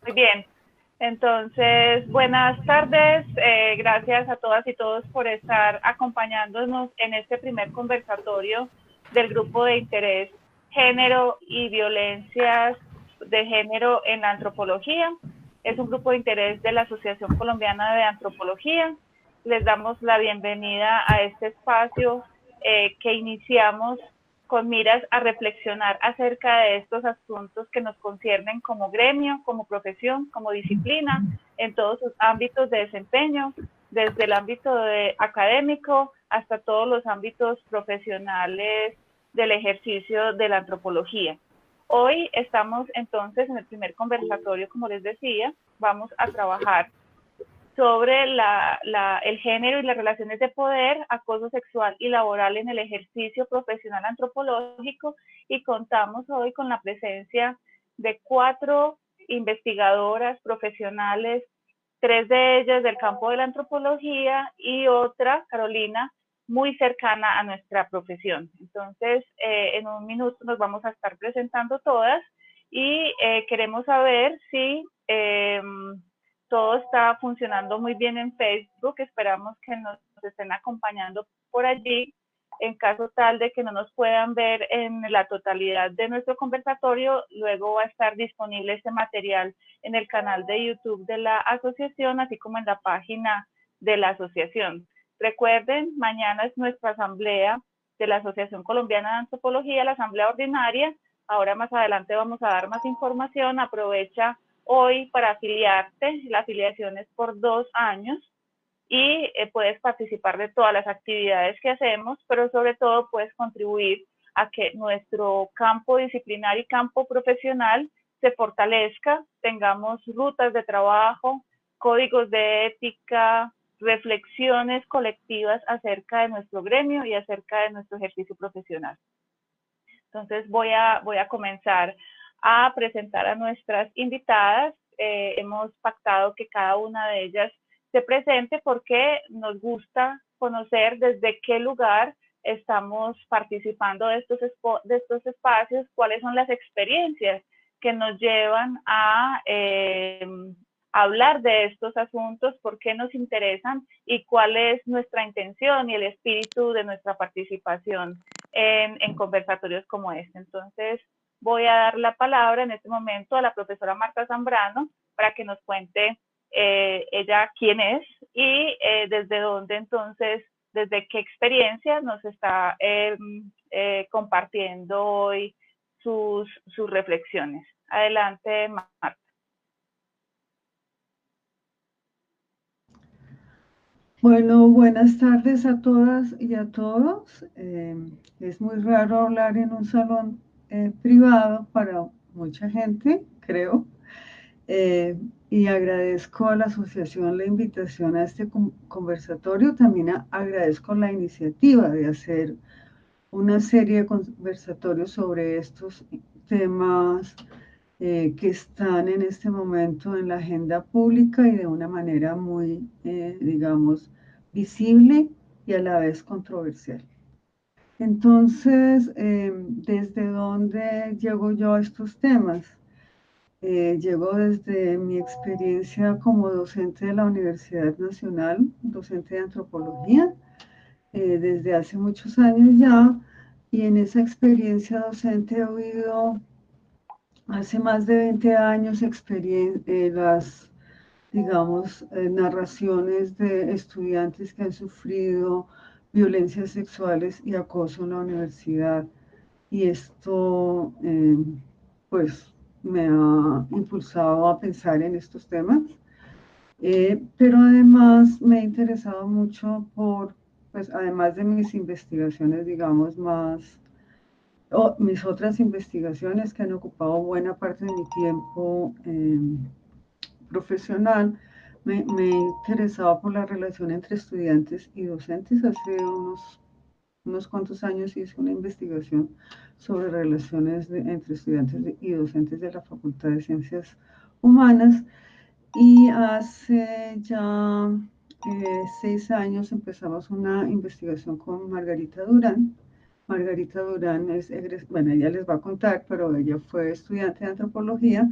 Muy bien. Entonces, buenas tardes. Gracias a todas y todos por estar acompañándonos en este primer conversatorio del grupo de interés Género y Violencias de Género en la Antropología. Es un grupo de interés de la Asociación Colombiana de Antropología. Les damos la bienvenida a este espacio que iniciamos con miras a reflexionar acerca de estos asuntos que nos conciernen como gremio, como profesión, como disciplina, en todos sus ámbitos de desempeño, desde el ámbito académico hasta todos los ámbitos profesionales del ejercicio de la antropología. Hoy estamos entonces en el primer conversatorio, como les decía, vamos a trabajar sobre el género y las relaciones de poder, acoso sexual y laboral en el ejercicio profesional antropológico, y contamos hoy con la presencia de 4 investigadoras profesionales, 3 de ellas del campo de la antropología y otra, Carolina, muy cercana a nuestra profesión. Entonces, en un minuto nos vamos a estar presentando todas y queremos saber si todo está funcionando muy bien en Facebook. Esperamos que nos estén acompañando por allí. En caso tal de que no nos puedan ver en la totalidad de nuestro conversatorio, luego va a estar disponible este material en el canal de YouTube de la asociación, así como en la página de la asociación. Recuerden, mañana es nuestra asamblea de la Asociación Colombiana de Antropología, la asamblea ordinaria. Ahora más adelante vamos a dar más información. Aprovecha hoy para afiliarte. La afiliación es por 2 años y puedes participar de todas las actividades que hacemos, pero sobre todo puedes contribuir a que nuestro campo disciplinar y campo profesional se fortalezca, tengamos rutas de trabajo, códigos de ética, reflexiones colectivas acerca de nuestro gremio y acerca de nuestro ejercicio profesional. Entonces voy a comenzar a presentar a nuestras invitadas. Hemos pactado que cada una de ellas se presente porque nos gusta conocer desde qué lugar estamos participando de estos espacios, cuáles son las experiencias que nos llevan a hablar de estos asuntos, por qué nos interesan y cuál es nuestra intención y el espíritu de nuestra participación en conversatorios como este. Entonces, voy a dar la palabra en este momento a la profesora Marta Zambrano para que nos cuente ella quién es y desde dónde entonces, desde qué experiencia nos está compartiendo hoy sus reflexiones. Adelante, Marta. Bueno, buenas tardes a todas y a todos. Es muy raro hablar en un salón privado para mucha gente, creo. Y agradezco a la asociación la invitación a este conversatorio. También agradezco la iniciativa de hacer una serie de conversatorios sobre estos temas que están en este momento en la agenda pública y de una manera muy, digamos, visible y a la vez controversial. Entonces, ¿desde dónde llego yo a estos temas? Llego desde mi experiencia como docente de la Universidad Nacional, docente de antropología, desde hace muchos años ya, y en esa experiencia docente he oído hace más de 20 años las, digamos, narraciones de estudiantes que han sufrido violencias sexuales y acoso en la universidad. Y esto, pues, me ha impulsado a pensar en estos temas. Pero además me he interesado mucho por, pues, además de mis investigaciones, digamos, mis otras investigaciones que han ocupado buena parte de mi tiempo profesional, me he interesado por la relación entre estudiantes y docentes. Hace unos cuantos años hice una investigación sobre relaciones entre estudiantes y docentes de la Facultad de Ciencias Humanas, y hace ya 6 años empezamos una investigación con Margarita Durán. Margarita Durán bueno, ella les va a contar, pero ella fue estudiante de antropología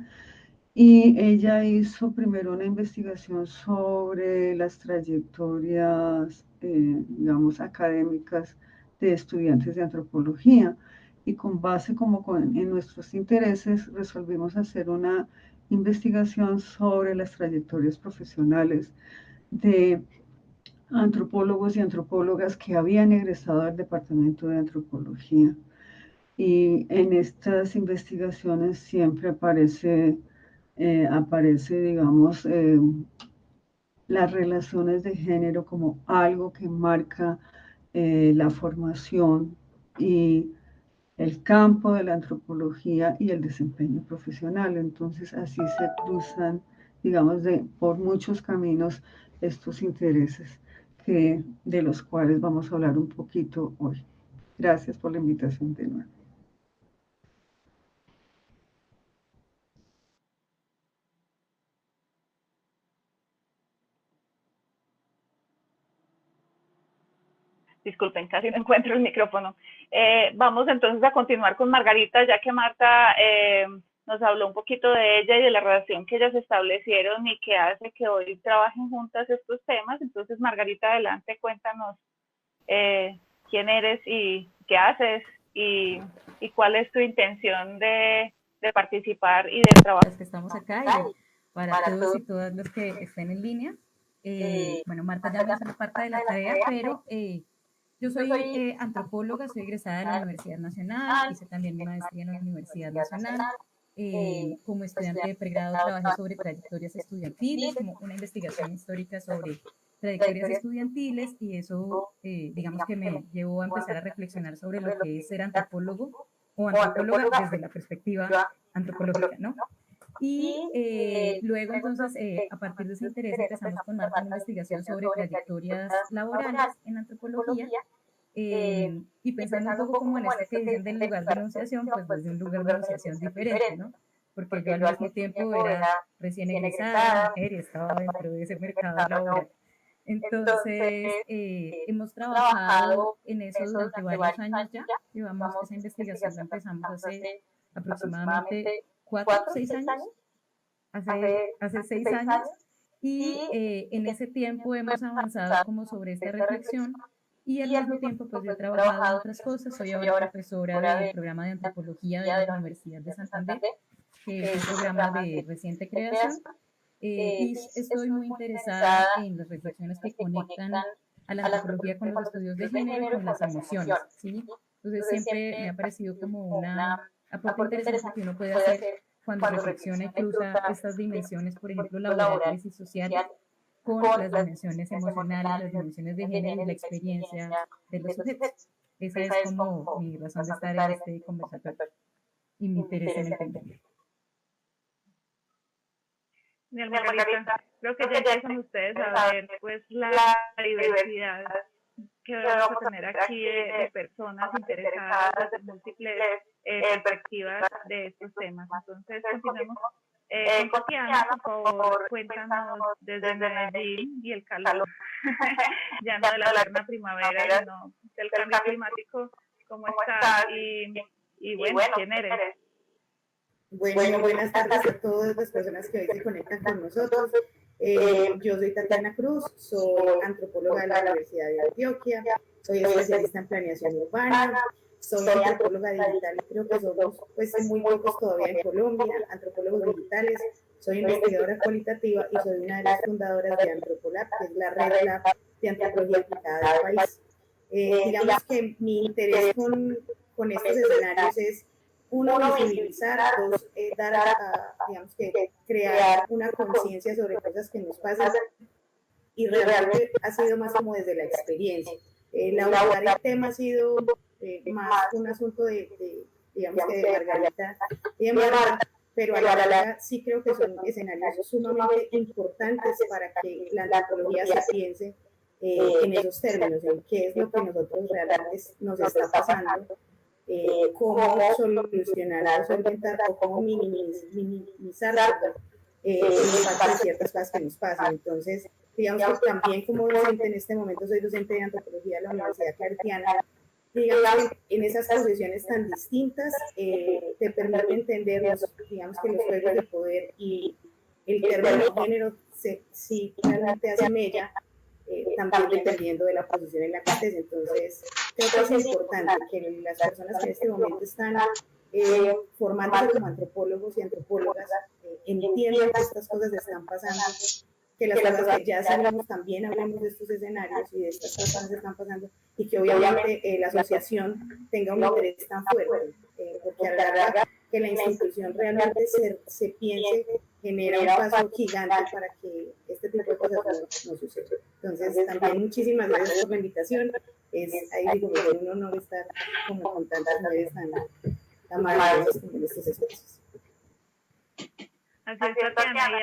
Y ella hizo primero una investigación sobre las trayectorias, digamos, académicas de estudiantes de antropología. Y con base en nuestros intereses resolvimos hacer una investigación sobre las trayectorias profesionales de antropólogos y antropólogas que habían egresado del Departamento de Antropología. Y en estas investigaciones siempre digamos, las relaciones de género como algo que marca la formación y el campo de la antropología y el desempeño profesional. Entonces así se cruzan, digamos, por muchos caminos estos intereses de los cuales vamos a hablar un poquito hoy. Gracias por la invitación de nuevo. Disculpen, casi no encuentro el micrófono. Vamos entonces a continuar con Margarita, ya que Marta nos habló un poquito de ella y de la relación que ellas establecieron y que hace que hoy trabajen juntas estos temas. Entonces, Margarita, adelante, cuéntanos quién eres y qué haces y cuál es tu intención de participar y de trabajar. Los que estamos acá y para todos y todas los que estén en línea. Bueno, Marta ya mencionó parte de la tarea, pero yo soy antropóloga, soy egresada de la Universidad Nacional, hice también mi maestría en la Universidad Nacional. Como estudiante de pregrado trabajé sobre trayectorias estudiantiles, como una investigación histórica sobre trayectorias estudiantiles y eso, digamos que me llevó a empezar a reflexionar sobre lo que es ser antropólogo o antropóloga desde la perspectiva antropológica, ¿no? Y luego entonces, a partir de ese interés, empezamos con Marta una investigación sobre trayectorias laborales en antropología y pensando un poco como en este que dicen del lugar de enunciación, pues desde un lugar de enunciación diferente, ¿no? Porque yo al mismo tiempo era recién egresada, mujer y estaba dentro de ese mercado laboral. Entonces, hemos trabajado en eso durante varios años ya. Llevamos esa investigación, la empezamos hace aproximadamente 4 o 6 años, hace 6 años. Y en ese tiempo hemos avanzado como sobre esta reflexión y al mismo tiempo pues yo he trabajado en otras cosas. Soy ahora profesora del programa de antropología de la Universidad de Santander, que es un programa de reciente creación. Y estoy muy interesada en las reflexiones que conectan a la antropología con los estudios de género y con las emociones, ¿sí? Entonces siempre me ha parecido como una aporte interesante que uno puede hacer cuando reflexiona y cruza estas dimensiones, por ejemplo, laborales y sociales, con las dimensiones emocionales, las dimensiones de género y la experiencia de los sujetos. Esa es como mi razón de estar en este conversatorio y mi interés en el tema. Margarita, creo que ya empiezan ustedes a ver pues la diversidad que vamos a tener aquí de personas interesadas desde múltiples perspectivas de estos temas. Entonces, continuemos con Tatiana, por favor, cuéntanos desde Medellín y el calor, ya no de la eterna primavera, sino del cambio climático, cómo estás y bueno, quién eres. Bueno, buenas tardes a todas las personas que hoy se conectan con nosotros. Yo soy Tatiana Cruz, soy antropóloga de la Universidad de Antioquia, soy especialista en planeación urbana, soy antropóloga digital y creo que somos pues, muy pocos todavía en Colombia, antropólogos digitales, soy investigadora cualitativa y soy una de las fundadoras de Antropolab, que es la red lab de antropología aplicada del país. Digamos que mi interés con estos escenarios es uno, visibilizar, dos, digamos que crear una conciencia sobre cosas que nos pasan y realmente ha sido más como desde la experiencia. Abordar el tema ha sido más un asunto digamos que de Margarita y de Marta, pero a la larga sí creo que son escenarios sumamente importantes para que la antropología se piense en esos términos, en qué es lo que nosotros realmente nos está pasando. Cómo solucionar o solventar o cómo minimizar el impacto de ciertas cosas que nos pasan. Entonces, digamos que también como docente en este momento soy docente de antropología de la Universidad Claretiana digamos, en esas posiciones tan distintas, te permite entender, digamos que los juegos de poder y el término género sí realmente hace mella, también dependiendo de la posición en la que estés. Entonces, creo que es importante que las personas que en este momento están formándose como antropólogos y antropólogas entiendan que estas cosas están pasando, que las cosas que ya sabemos también hablemos de estos escenarios y de estas cosas que están pasando, y que obviamente la asociación tenga un interés tan fuerte, porque a la larga que la institución realmente se piense genera un paso gigante para que este tipo de cosas no sucedan. Entonces, también muchísimas gracias por la invitación. Ahí digo, es un honor estar como con tantas mujeres tan maravillosas como en estos espacios. Así es, Tatiana, y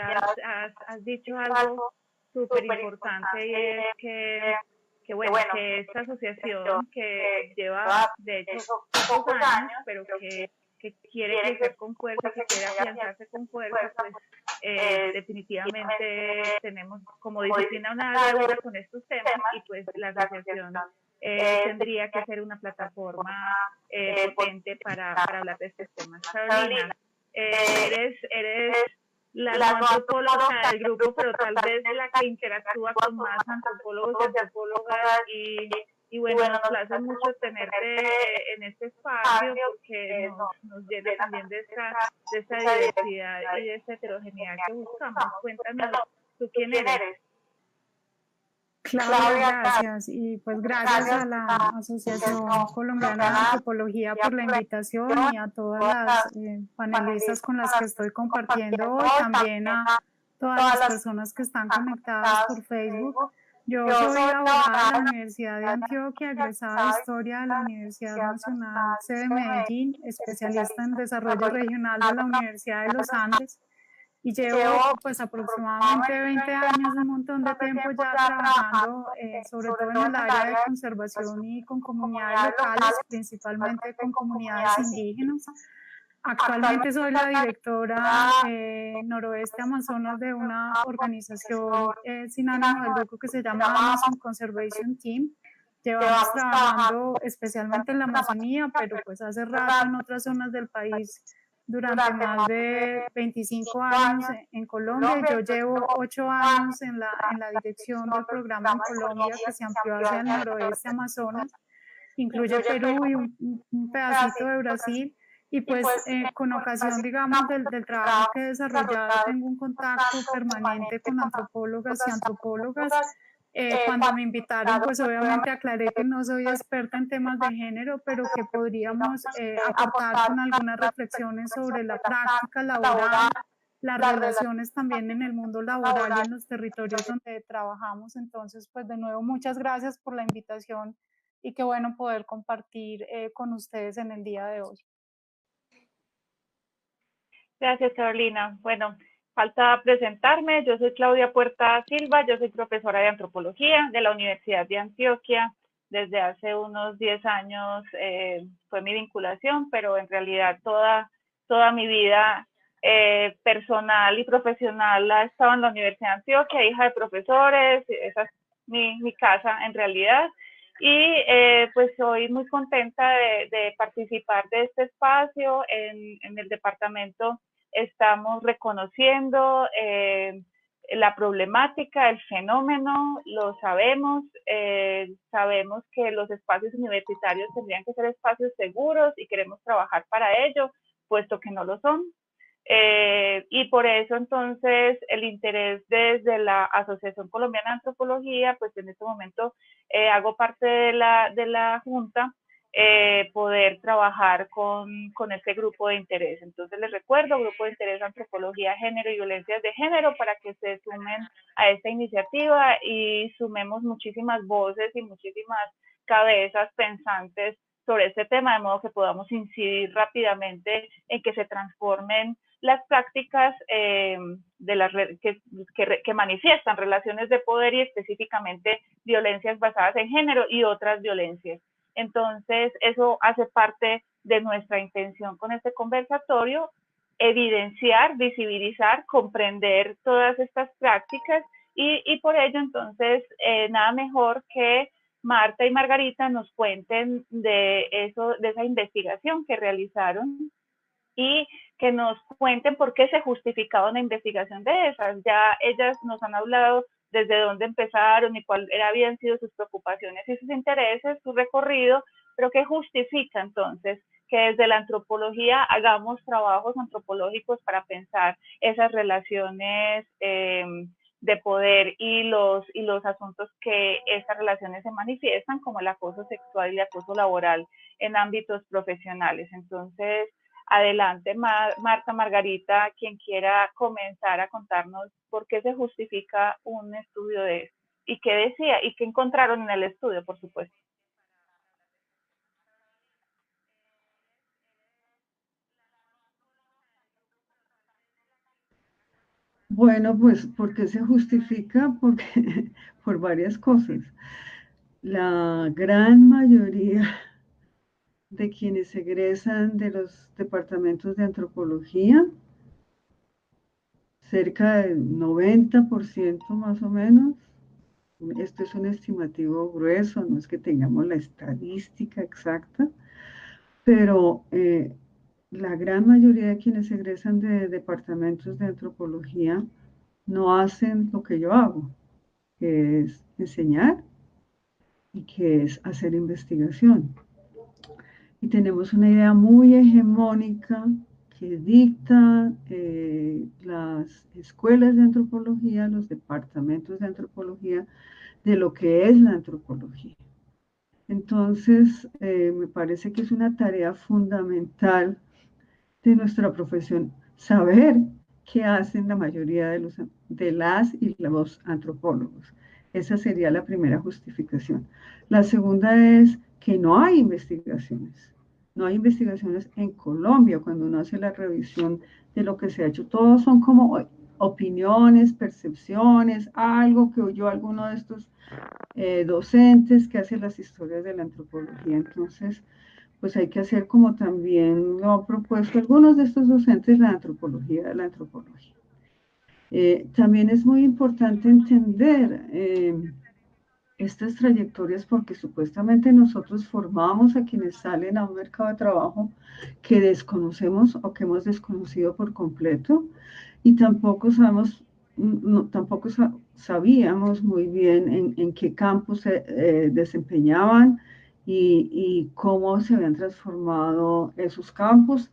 has dicho algo súper importante, y es que bueno, que esta asociación que lleva, de hecho, pocos años, pero que quiere crecer con fuerza, que quiere afianzarse con fuerza, pues definitivamente tenemos como disciplina una deuda con estos temas, y pues la asociación tendría que ser una plataforma potente para hablar de estos temas. Carolina, eres la no antropóloga del grupo, pero tal vez la que interactúa con más antropólogos y antropólogas, y bueno, nos place mucho tenerte en este espacio, porque nos llena también de esta diversidad y de esta heterogeneidad que buscamos. Cuéntanos, ¿tú quién eres? Claudia, gracias. Y pues gracias a la Asociación Colombiana de Antropología por la invitación, y a todas las panelistas con las que estoy compartiendo hoy, también a todas las personas que están conectadas por Facebook. Yo soy abogada de la Universidad de Antioquia, egresada de Historia de la Universidad Nacional sede Medellín, especialista en desarrollo regional de la Universidad de los Andes. Y llevo pues aproximadamente 20 años, un montón de tiempo ya trabajando, sobre todo en el área de conservación y con comunidades locales, principalmente con comunidades indígenas. Actualmente soy la directora Noroeste Amazonas de una organización sin ánimo de lucro que se llama Amazon Conservation Team. Llevamos trabajando especialmente en la Amazonía, pero pues hace rato en otras zonas del país, durante más de 25 años en Colombia. Yo llevo 8 años en la dirección del programa en Colombia, que se amplió hacia el noroeste Amazonas, incluye Perú y un pedacito de Brasil. Y pues con ocasión, digamos, del trabajo que he desarrollado, tengo un contacto permanente con antropólogas y antropólogas. Cuando me invitaron, pues obviamente aclaré que no soy experta en temas de género, pero que podríamos aportar con algunas reflexiones sobre la práctica laboral, las relaciones también en el mundo laboral y en los territorios donde trabajamos. Entonces, pues de nuevo, muchas gracias por la invitación, y qué bueno poder compartir con ustedes en el día de hoy. Gracias, Carolina. Bueno, falta presentarme. Yo soy Claudia Puerta Silva, yo soy profesora de antropología de la Universidad de Antioquia. Desde hace unos 10 años fue mi vinculación, pero en realidad toda mi vida personal y profesional ha estado en la Universidad de Antioquia, hija de profesores. Esa es mi casa en realidad. Y pues soy muy contenta de participar de este espacio. En el departamento estamos reconociendo la problemática, el fenómeno, lo sabemos. Sabemos que los espacios universitarios tendrían que ser espacios seguros, y queremos trabajar para ello, puesto que no lo son. Y por eso entonces el interés desde la Asociación Colombiana de Antropología, pues en este momento hago parte de la Junta, poder trabajar con este grupo de interés. Entonces les recuerdo, Grupo de Interés Antropología, Género y Violencias de Género, para que se sumen a esta iniciativa y sumemos muchísimas voces y muchísimas cabezas pensantes sobre este tema, de modo que podamos incidir rápidamente en que se transformen las prácticas que manifiestan relaciones de poder, y específicamente violencias basadas en género y otras violencias. Entonces, eso hace parte de nuestra intención con este conversatorio: evidenciar, visibilizar, comprender todas estas prácticas, y por ello entonces nada mejor que Marta y Margarita nos cuenten de esa investigación que realizaron y que nos cuenten por qué se justificaba una investigación de esas. Ya ellas nos han hablado desde dónde empezaron y cuáles habían sido sus preocupaciones y sus intereses, su recorrido, pero qué justifica entonces que desde la antropología hagamos trabajos antropológicos para pensar esas relaciones de poder y los asuntos que esas relaciones se manifiestan, como el acoso sexual y el acoso laboral en ámbitos profesionales. Entonces, adelante, Marta, Margarita, quien quiera comenzar a contarnos por qué se justifica un estudio de eso y qué decía y qué encontraron en el estudio, por supuesto. Bueno, pues, ¿por qué se justifica? Porque por varias cosas. La gran mayoría de quienes egresan de los departamentos de antropología, cerca del 90% más o menos, esto es un estimativo grueso, no es que tengamos la estadística exacta, pero la gran mayoría de quienes egresan de departamentos de antropología no hacen lo que yo hago, que es enseñar y que es hacer investigación. Y tenemos una idea muy hegemónica que dicta las escuelas de antropología, los departamentos de antropología, de lo que es la antropología. Entonces, me parece que es una tarea fundamental de nuestra profesión saber qué hacen la mayoría de las y los antropólogos. Esa sería la primera justificación. La segunda es que no hay investigaciones. No hay investigaciones en Colombia cuando uno hace la revisión de lo que se ha hecho. Todos son como opiniones, percepciones, algo que oyó alguno de estos docentes que hacen las historias de la antropología. Entonces, pues hay que hacer como también lo han propuesto algunos de estos docentes, la antropología de la antropología. También es muy importante entender estas trayectorias porque supuestamente nosotros formamos a quienes salen a un mercado de trabajo que desconocemos o que hemos desconocido por completo y tampoco sabemos, tampoco sabíamos muy bien en qué campos se desempeñaban y cómo se habían transformado esos campos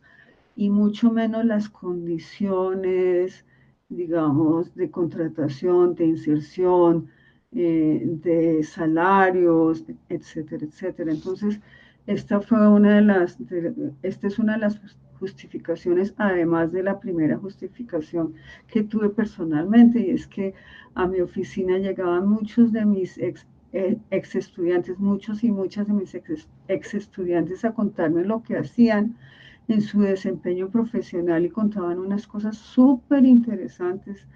y mucho menos las condiciones, digamos, de contratación, de inserción, de salarios, etcétera, etcétera. Entonces, esta es una de las justificaciones, además de la primera justificación que tuve personalmente, y es que a mi oficina llegaban muchos de mis ex estudiantes, muchos y muchas de mis ex estudiantes a contarme lo que hacían en su desempeño profesional y contaban unas cosas súper interesantes.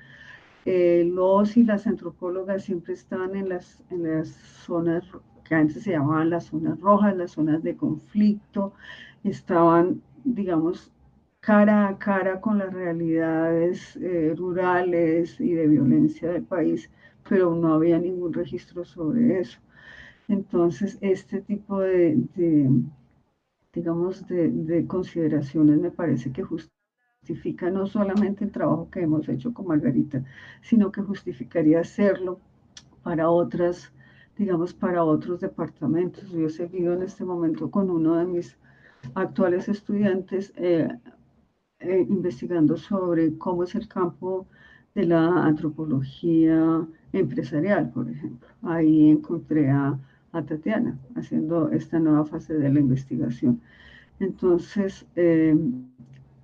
Los y las antropólogas siempre estaban en las zonas que antes se llamaban las zonas rojas, las zonas de conflicto, estaban, digamos, cara a cara con las realidades rurales y de violencia del país, pero no había ningún registro sobre eso. Entonces, este tipo digamos, de consideraciones me parece que justifica no solamente el trabajo que hemos hecho con Margarita, sino que justificaría hacerlo para otras, digamos, para otros departamentos. Yo he seguido en este momento con uno de mis actuales estudiantes investigando sobre cómo es el campo de la antropología empresarial, por ejemplo. Ahí encontré a Tatiana haciendo esta nueva fase de la investigación. Entonces,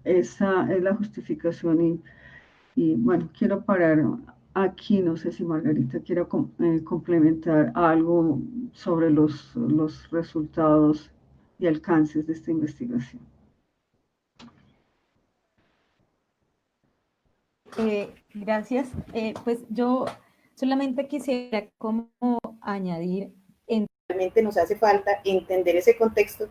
esa es la justificación y bueno, quiero parar aquí, no sé si Margarita quiere complementar algo sobre los resultados y alcances de esta investigación. Gracias. Pues yo solamente quisiera como añadir. Realmente nos hace falta entender ese contexto,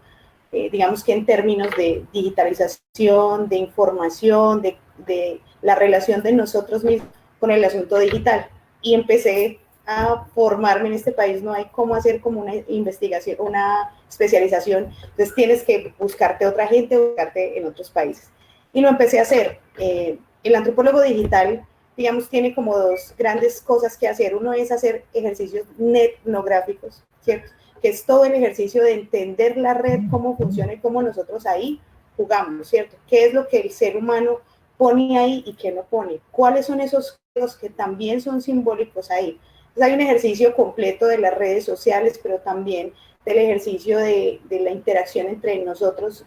digamos que en términos de digitalización, de información, de la relación de nosotros mismos con el asunto digital. Y empecé a formarme en este país, no hay cómo hacer como una investigación, una especialización, entonces tienes que buscarte otra gente, buscarte en otros países. Y lo empecé a hacer. El antropólogo digital, digamos, tiene como dos grandes cosas que hacer. Uno es hacer ejercicios etnográficos, ¿cierto? Que es todo el ejercicio de entender la red, cómo funciona y cómo nosotros ahí jugamos, ¿cierto? ¿Qué es lo que el ser humano pone ahí y qué no pone? ¿Cuáles son esos códigos que también son simbólicos ahí? Entonces hay un ejercicio completo de las redes sociales, pero también del ejercicio de la interacción entre nosotros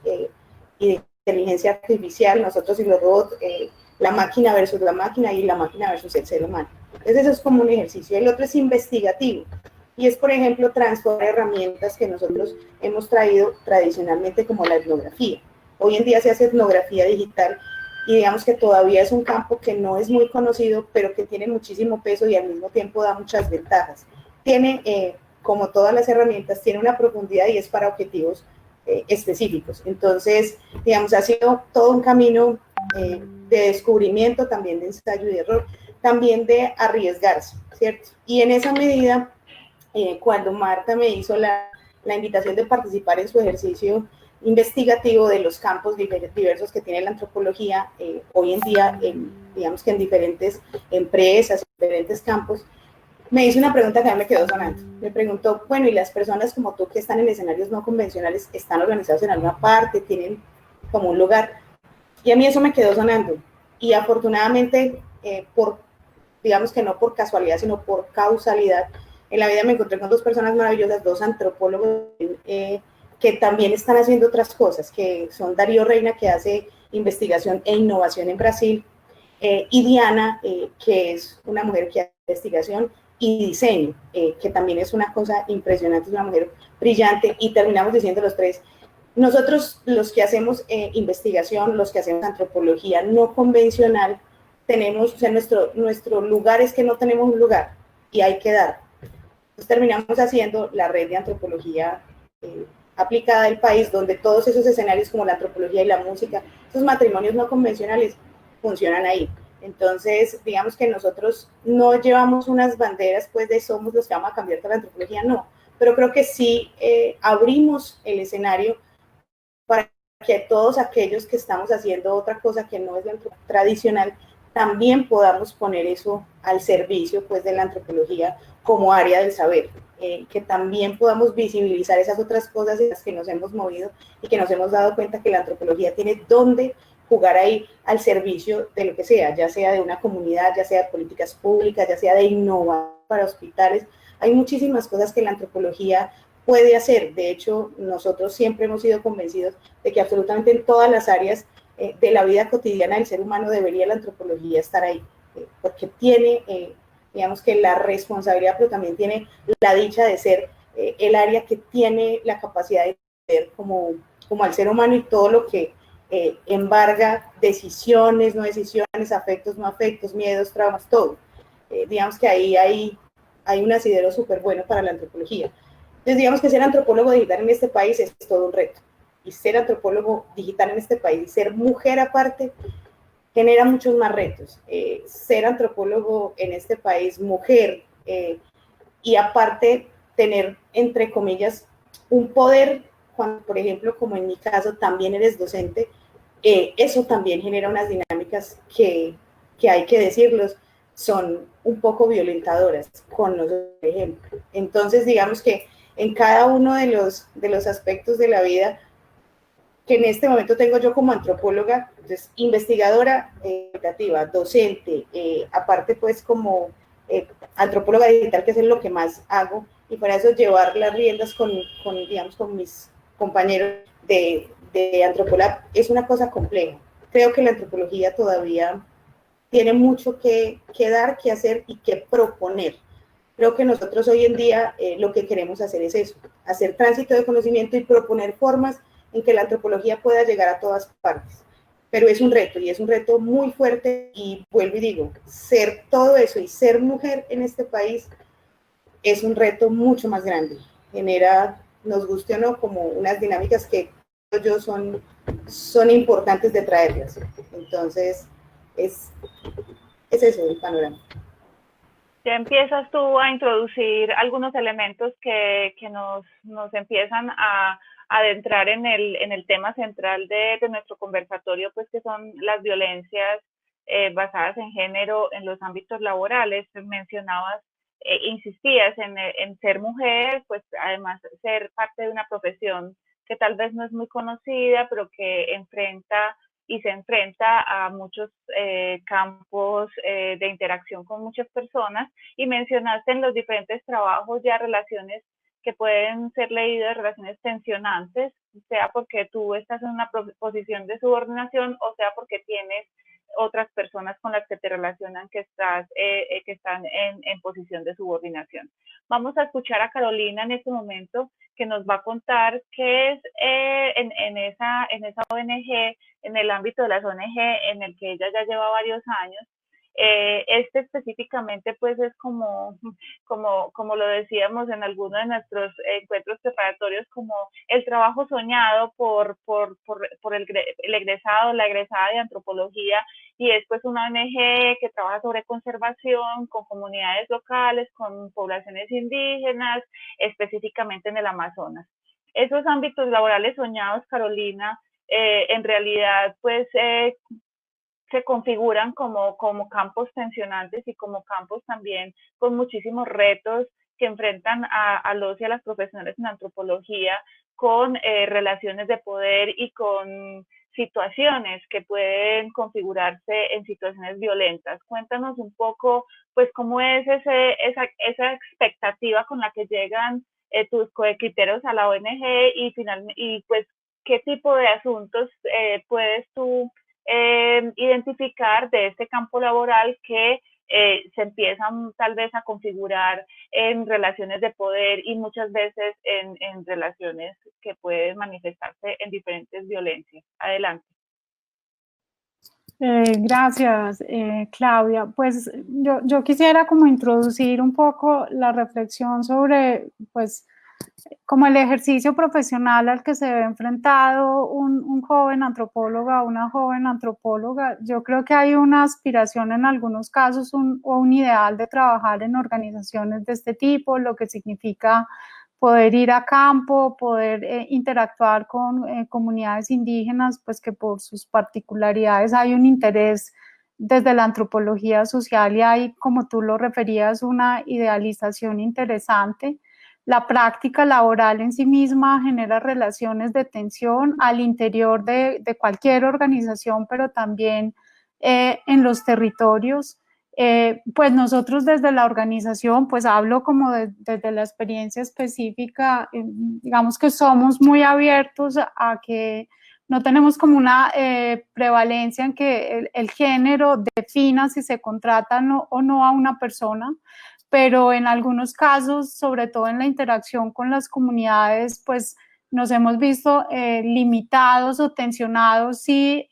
y de inteligencia artificial, nosotros y los robots, la máquina versus la máquina y la máquina versus el ser humano. Entonces eso es como un ejercicio. El otro es investigativo y es, por ejemplo, transformar herramientas que nosotros hemos traído tradicionalmente como la etnografía. Hoy en día se hace etnografía digital y digamos que todavía es un campo que no es muy conocido, pero que tiene muchísimo peso y al mismo tiempo da muchas ventajas. Tiene, como todas las herramientas, tiene una profundidad y es para objetivos específicos. Entonces, digamos, ha sido todo un camino de descubrimiento, también de ensayo y error, también de arriesgarse, ¿cierto? Y en esa medida, cuando Marta me hizo la invitación de participar en su ejercicio investigativo de los campos diversos que tiene la antropología hoy en día, digamos que en diferentes empresas, en diferentes campos, me hizo una pregunta que a mí me quedó sonando. Me preguntó, bueno, ¿y las personas como tú que están en escenarios no convencionales están organizados en alguna parte, tienen como un lugar? Y a mí eso me quedó sonando. Y afortunadamente, digamos que no por casualidad, sino por causalidad, en la vida me encontré con dos personas maravillosas, dos antropólogos que también están haciendo otras cosas, que son Darío Reina, que hace investigación e innovación en Brasil, y Diana, que es una mujer que hace investigación y diseño, que también es una cosa impresionante, es una mujer brillante, y terminamos diciendo los tres, nosotros los que hacemos investigación, los que hacemos antropología no convencional, tenemos, o sea, nuestro lugar es que no tenemos un lugar y hay que dar. Entonces terminamos haciendo la red de antropología aplicada del país, donde todos esos escenarios como la antropología y la música, esos matrimonios no convencionales funcionan ahí. Entonces, digamos que nosotros no llevamos unas banderas pues de somos los que vamos a cambiar toda la antropología, no, pero creo que sí abrimos el escenario para que todos aquellos que estamos haciendo otra cosa que no es la antropología tradicional, también podamos poner eso al servicio pues de la antropología como área del saber, que también podamos visibilizar esas otras cosas en las que nos hemos movido y que nos hemos dado cuenta que la antropología tiene dónde jugar ahí al servicio de lo que sea, ya sea de una comunidad, ya sea de políticas públicas, ya sea de innovar para hospitales. Hay muchísimas cosas que la antropología puede hacer. De hecho, nosotros siempre hemos sido convencidos de que absolutamente en todas las áreas de la vida cotidiana del ser humano debería la antropología estar ahí, porque tiene, digamos que la responsabilidad, pero también tiene la dicha de ser el área que tiene la capacidad de ver como al ser humano y todo lo que embarga decisiones, no decisiones, afectos, no afectos, miedos, traumas, todo. Digamos que ahí hay un asidero súper bueno para la antropología. Entonces, digamos que ser antropólogo digital en este país es todo un reto. Y ser antropólogo digital en este país y ser mujer aparte genera muchos más retos. Ser antropólogo en este país, mujer, y aparte tener, entre comillas, un poder, cuando, por ejemplo, como en mi caso, también eres docente, eso también genera unas dinámicas que hay que decirlos, son un poco violentadoras, con los ejemplos. Entonces, digamos que en cada uno de los aspectos de la vida que en este momento tengo yo como antropóloga, entonces, investigadora educativa, docente, aparte pues como antropóloga digital, que es lo que más hago, y para eso llevar las riendas con digamos, con mis compañeros de antropología es una cosa compleja. Creo que la antropología todavía tiene mucho que dar, que hacer y que proponer. Creo que nosotros hoy en día lo que queremos hacer es eso, hacer tránsito de conocimiento y proponer formas en que la antropología pueda llegar a todas partes. Pero es un reto, y es un reto muy fuerte, y vuelvo y digo, ser todo eso y ser mujer en este país es un reto mucho más grande. Genera, nos guste o no, como unas dinámicas que yo son importantes de traerlas. Entonces, es eso el panorama. Ya empiezas tú a introducir algunos elementos que nos empiezan a adentrar en el tema central de nuestro conversatorio, pues que son las violencias basadas en género en los ámbitos laborales. Mencionabas, insistías en ser mujer, pues además ser parte de una profesión que tal vez no es muy conocida, pero que se enfrenta a muchos campos de interacción con muchas personas, y mencionaste en los diferentes trabajos ya relaciones que pueden ser leídas, relaciones tensionantes, sea porque tú estás en una posición de subordinación o sea porque tienes otras personas con las que te relacionan que están en posición de subordinación. Vamos a escuchar a Carolina en este momento, que nos va a contar qué es en esa ONG, en el ámbito de las ONG en el que ella ya lleva varios años. Específicamente pues es como lo decíamos en alguno de nuestros encuentros preparatorios, como el trabajo soñado por el egresado, la egresada de antropología, y es pues una ONG que trabaja sobre conservación con comunidades locales, con poblaciones indígenas, específicamente en el Amazonas. Esos ámbitos laborales soñados, Carolina, en realidad pues se configuran como campos tensionantes y como campos también con muchísimos retos que enfrentan a los y a las profesionales en antropología, con relaciones de poder y con situaciones que pueden configurarse en situaciones violentas. Cuéntanos un poco, pues, cómo es esa expectativa con la que llegan tus coequiteros a la ONG y pues, qué tipo de asuntos puedes tú identificar de este campo laboral que se empiezan tal vez a configurar en relaciones de poder y muchas veces en relaciones que pueden manifestarse en diferentes violencias. Adelante. Gracias, Claudia. Pues yo quisiera como introducir un poco la reflexión sobre, pues, como el ejercicio profesional al que se ve enfrentado un joven antropóloga o una joven antropóloga. Yo creo que hay una aspiración en algunos casos o un ideal de trabajar en organizaciones de este tipo, lo que significa poder ir a campo, poder interactuar con comunidades indígenas, pues que por sus particularidades hay un interés desde la antropología social y hay, como tú lo referías, una idealización interesante. La práctica laboral en sí misma genera relaciones de tensión al interior de cualquier organización, pero también en los territorios. Pues nosotros desde la organización, pues hablo como desde la experiencia específica, digamos que somos muy abiertos a que no tenemos como una prevalencia en que el género defina si se contrata o no a una persona, pero en algunos casos, sobre todo en la interacción con las comunidades, pues nos hemos visto limitados o tensionados si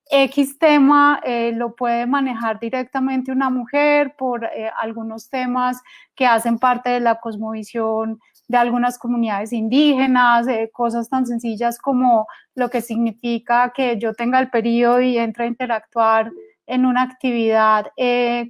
X tema lo puede manejar directamente una mujer por algunos temas que hacen parte de la cosmovisión de algunas comunidades indígenas, cosas tan sencillas como lo que significa que yo tenga el periodo y entre a interactuar en una actividad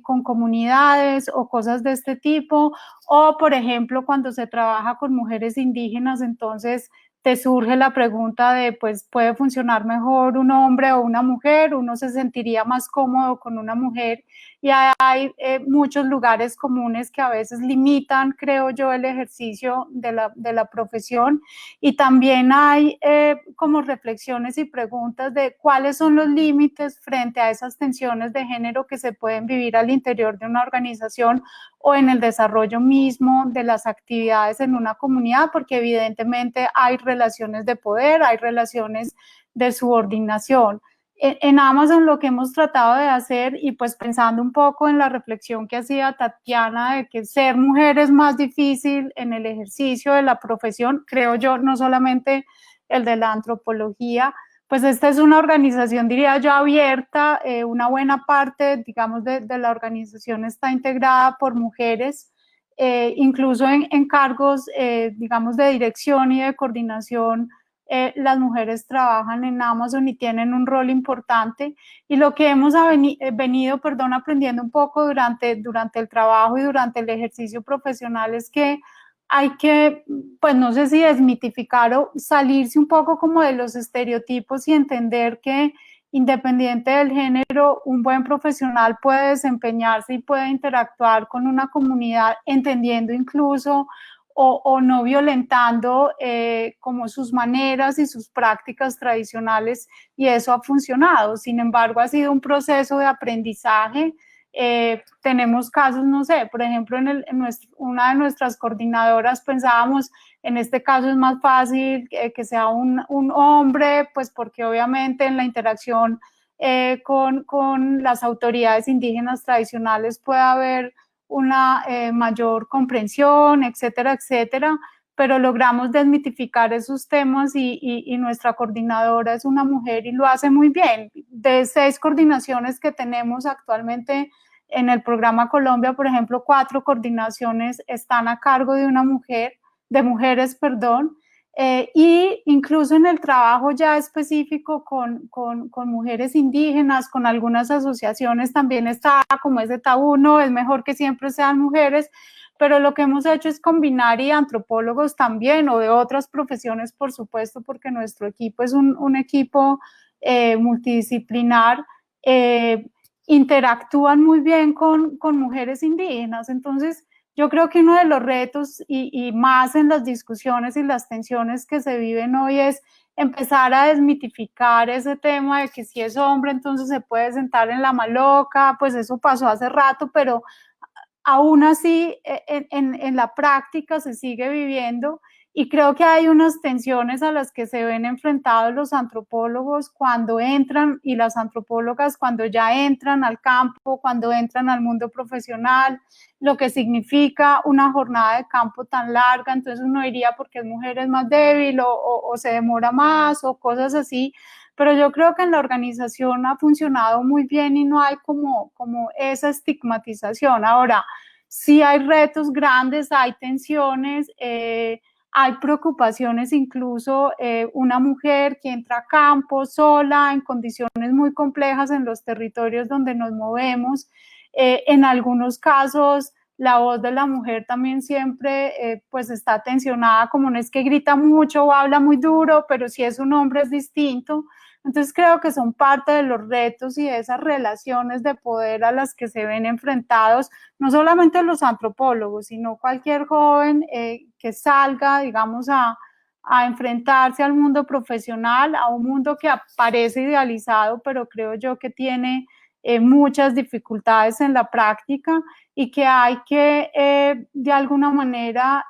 con comunidades o cosas de este tipo, o por ejemplo cuando se trabaja con mujeres indígenas, entonces te surge la pregunta de, pues, ¿puede funcionar mejor un hombre o una mujer? Uno se sentiría más cómodo con una mujer y hay muchos lugares comunes que a veces limitan, creo yo, el ejercicio de la profesión, y también hay como reflexiones y preguntas de cuáles son los límites frente a esas tensiones de género que se pueden vivir al interior de una organización o en el desarrollo mismo de las actividades en una comunidad, porque evidentemente hay relaciones de poder, hay relaciones de subordinación. En Amazon lo que hemos tratado de hacer, y pues pensando un poco en la reflexión que hacía Tatiana de que ser mujer es más difícil en el ejercicio de la profesión, creo yo, no solamente el de la antropología, pues esta es una organización, diría yo, abierta, una buena parte, digamos, de la organización está integrada por mujeres, incluso en cargos, digamos, de dirección y de coordinación, las mujeres trabajan en Amazon y tienen un rol importante. Y lo que hemos venido aprendiendo un poco durante el trabajo y durante el ejercicio profesional es que hay que, pues no sé si desmitificar o salirse un poco como de los estereotipos y entender que independiente del género, un buen profesional puede desempeñarse y puede interactuar con una comunidad entendiendo incluso o no violentando como sus maneras y sus prácticas tradicionales, y eso ha funcionado. Sin embargo, ha sido un proceso de aprendizaje. Tenemos casos, no sé, por ejemplo, una de nuestras coordinadoras pensábamos, en este caso es más fácil que sea un hombre, pues porque obviamente en la interacción con las autoridades indígenas tradicionales puede haber una mayor comprensión, etcétera, etcétera, pero logramos desmitificar esos temas y nuestra coordinadora es una mujer y lo hace muy bien. De 6 coordinaciones que tenemos actualmente en el programa Colombia, por ejemplo, 4 coordinaciones están a cargo de una mujer, de mujeres, perdón, y incluso en el trabajo ya específico con mujeres indígenas, con algunas asociaciones también está como ese tabú, no, es mejor que siempre sean mujeres, pero lo que hemos hecho es combinar y antropólogos también, o de otras profesiones, por supuesto, porque nuestro equipo es un equipo multidisciplinar, interactúan muy bien con mujeres indígenas. Entonces, yo creo que uno de los retos y más en las discusiones y las tensiones que se viven hoy es empezar a desmitificar ese tema de que si es hombre entonces se puede sentar en la maloca, pues eso pasó hace rato, pero aún así en la práctica se sigue viviendo, y creo que hay unas tensiones a las que se ven enfrentados los antropólogos cuando entran, y las antropólogas cuando ya entran al campo, cuando entran al mundo profesional, lo que significa una jornada de campo tan larga. Entonces uno diría porque es mujer es más débil o se demora más o cosas así, pero yo creo que en la organización ha funcionado muy bien y no hay como esa estigmatización. Ahora, sí hay retos grandes, hay tensiones, hay preocupaciones, incluso una mujer que entra a campo sola en condiciones muy complejas en los territorios donde nos movemos. En algunos casos la voz de la mujer también siempre pues está tensionada, como no es que grita mucho o habla muy duro, pero si es un hombre es distinto. Entonces creo que son parte de los retos y de esas relaciones de poder a las que se ven enfrentados, no solamente los antropólogos, sino cualquier joven que salga, digamos, a enfrentarse al mundo profesional, a un mundo que parece idealizado, pero creo yo que tiene muchas dificultades en la práctica, y que hay que de alguna manera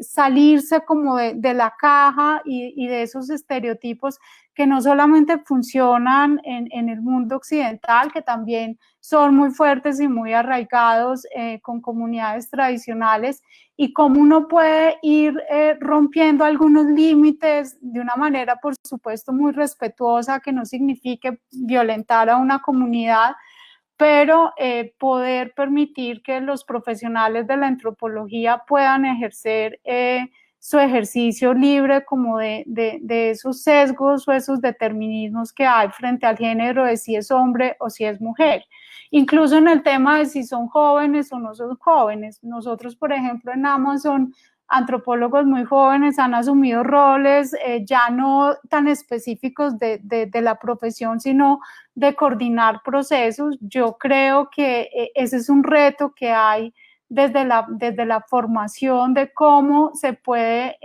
salirse como de la caja y de esos estereotipos que no solamente funcionan en el mundo occidental, que también son muy fuertes y muy arraigados con comunidades tradicionales, y cómo uno puede ir rompiendo algunos límites de una manera, por supuesto, muy respetuosa, que no signifique violentar a una comunidad, pero poder permitir que los profesionales de la antropología puedan ejercer su ejercicio libre como de esos sesgos o esos determinismos que hay frente al género de si es hombre o si es mujer. Incluso en el tema de si son jóvenes o no son jóvenes. Nosotros, por ejemplo, en Amazon, antropólogos muy jóvenes han asumido roles ya no tan específicos de la profesión, sino de coordinar procesos. Yo creo que ese es un reto que hay desde la formación, de cómo se puede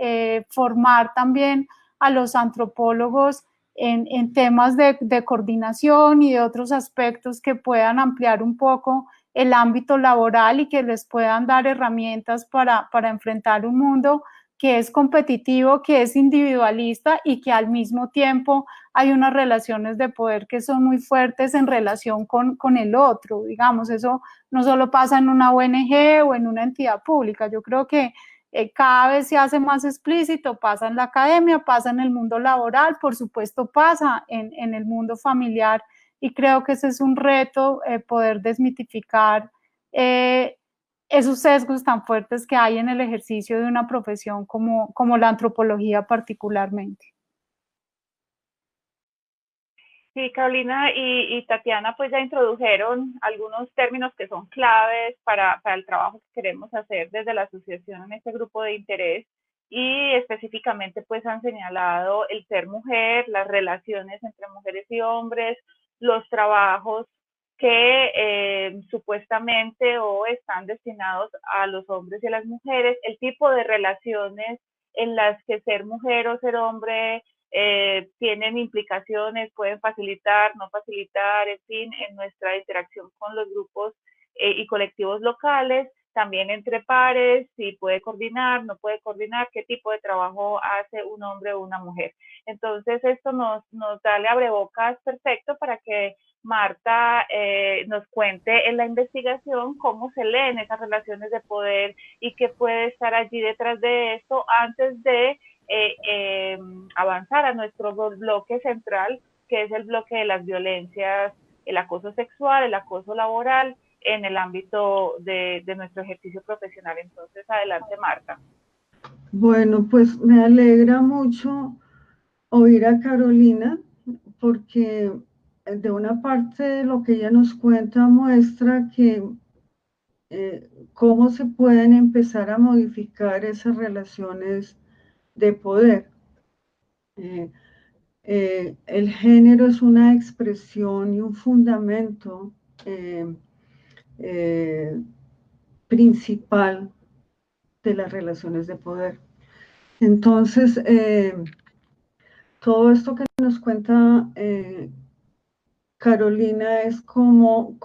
formar también a los antropólogos en temas de coordinación y de otros aspectos que puedan ampliar un poco el ámbito laboral y que les puedan dar herramientas para enfrentar un mundo que es competitivo, que es individualista y que al mismo tiempo hay unas relaciones de poder que son muy fuertes en relación con el otro. Digamos, eso no solo pasa en una ONG o en una entidad pública. Yo creo que cada vez se hace más explícito, pasa en la academia, pasa en el mundo laboral, por supuesto pasa en el mundo familiar, y creo que ese es un reto, poder desmitificar esos sesgos tan fuertes que hay en el ejercicio de una profesión como la antropología particularmente. Sí, Carolina y Tatiana pues ya introdujeron algunos términos que son claves para el trabajo que queremos hacer desde la asociación en este grupo de interés y específicamente pues han señalado el ser mujer, las relaciones entre mujeres y hombres, los trabajos que supuestamente o están destinados a los hombres y a las mujeres, el tipo de relaciones en las que ser mujer o ser hombre tienen implicaciones, pueden facilitar, no facilitar, en fin, en nuestra interacción con los grupos y colectivos locales, también entre pares, si puede coordinar, no puede coordinar, qué tipo de trabajo hace un hombre o una mujer. Entonces, esto nos da el abrebocas perfecto para que Marta nos cuente en la investigación cómo se leen esas relaciones de poder y qué puede estar allí detrás de esto antes de avanzar a nuestro bloque central, que es el bloque de las violencias, el acoso sexual, el acoso laboral en el ámbito de nuestro ejercicio profesional. Entonces, adelante, Marta. Bueno, pues me alegra mucho oír a Carolina, porque de una parte lo que ella nos cuenta muestra que cómo se pueden empezar a modificar esas relaciones de poder. El género es una expresión y un fundamento principal de las relaciones de poder. Entonces, todo esto que nos cuenta Carolina es cómo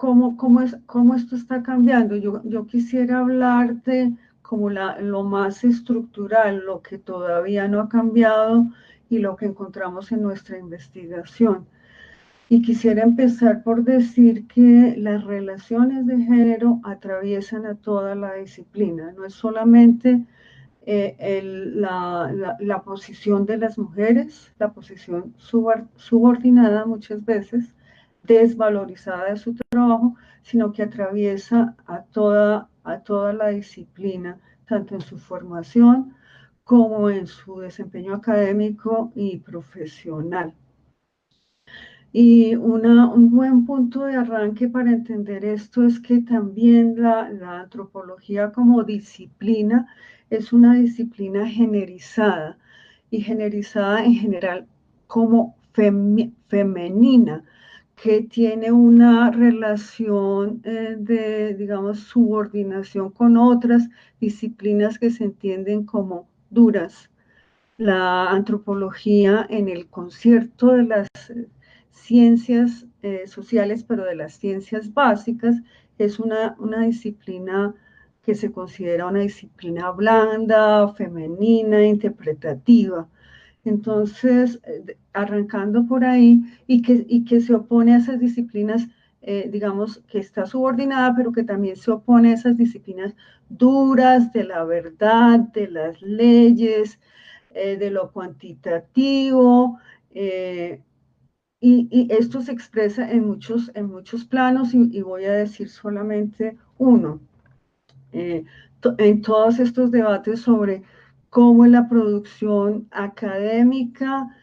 esto está cambiando. Yo quisiera hablar de como lo más estructural, lo que todavía no ha cambiado y lo que encontramos en nuestra investigación. Y quisiera empezar por decir que las relaciones de género atraviesan a toda la disciplina. No es solamente la posición de las mujeres, la posición subordinada muchas veces, desvalorizada de su trabajo, sino que atraviesa a toda la disciplina, tanto en su formación como en su desempeño académico y profesional. Y un buen punto de arranque para entender esto es que también la antropología como disciplina es una disciplina generizada y generizada en general como femenina, que tiene una relación de, digamos, subordinación con otras disciplinas que se entienden como duras. La antropología en el concierto de las ciencias sociales, pero de las ciencias básicas, es una disciplina que se considera una disciplina blanda, femenina, interpretativa. Entonces, arrancando por ahí, y que se opone a esas disciplinas, digamos, que está subordinada, pero que también se opone a esas disciplinas duras de la verdad, de las leyes, de lo cuantitativo, y esto se expresa en muchos planos y voy a decir solamente uno. En todos estos debates sobre cómo en la producción académica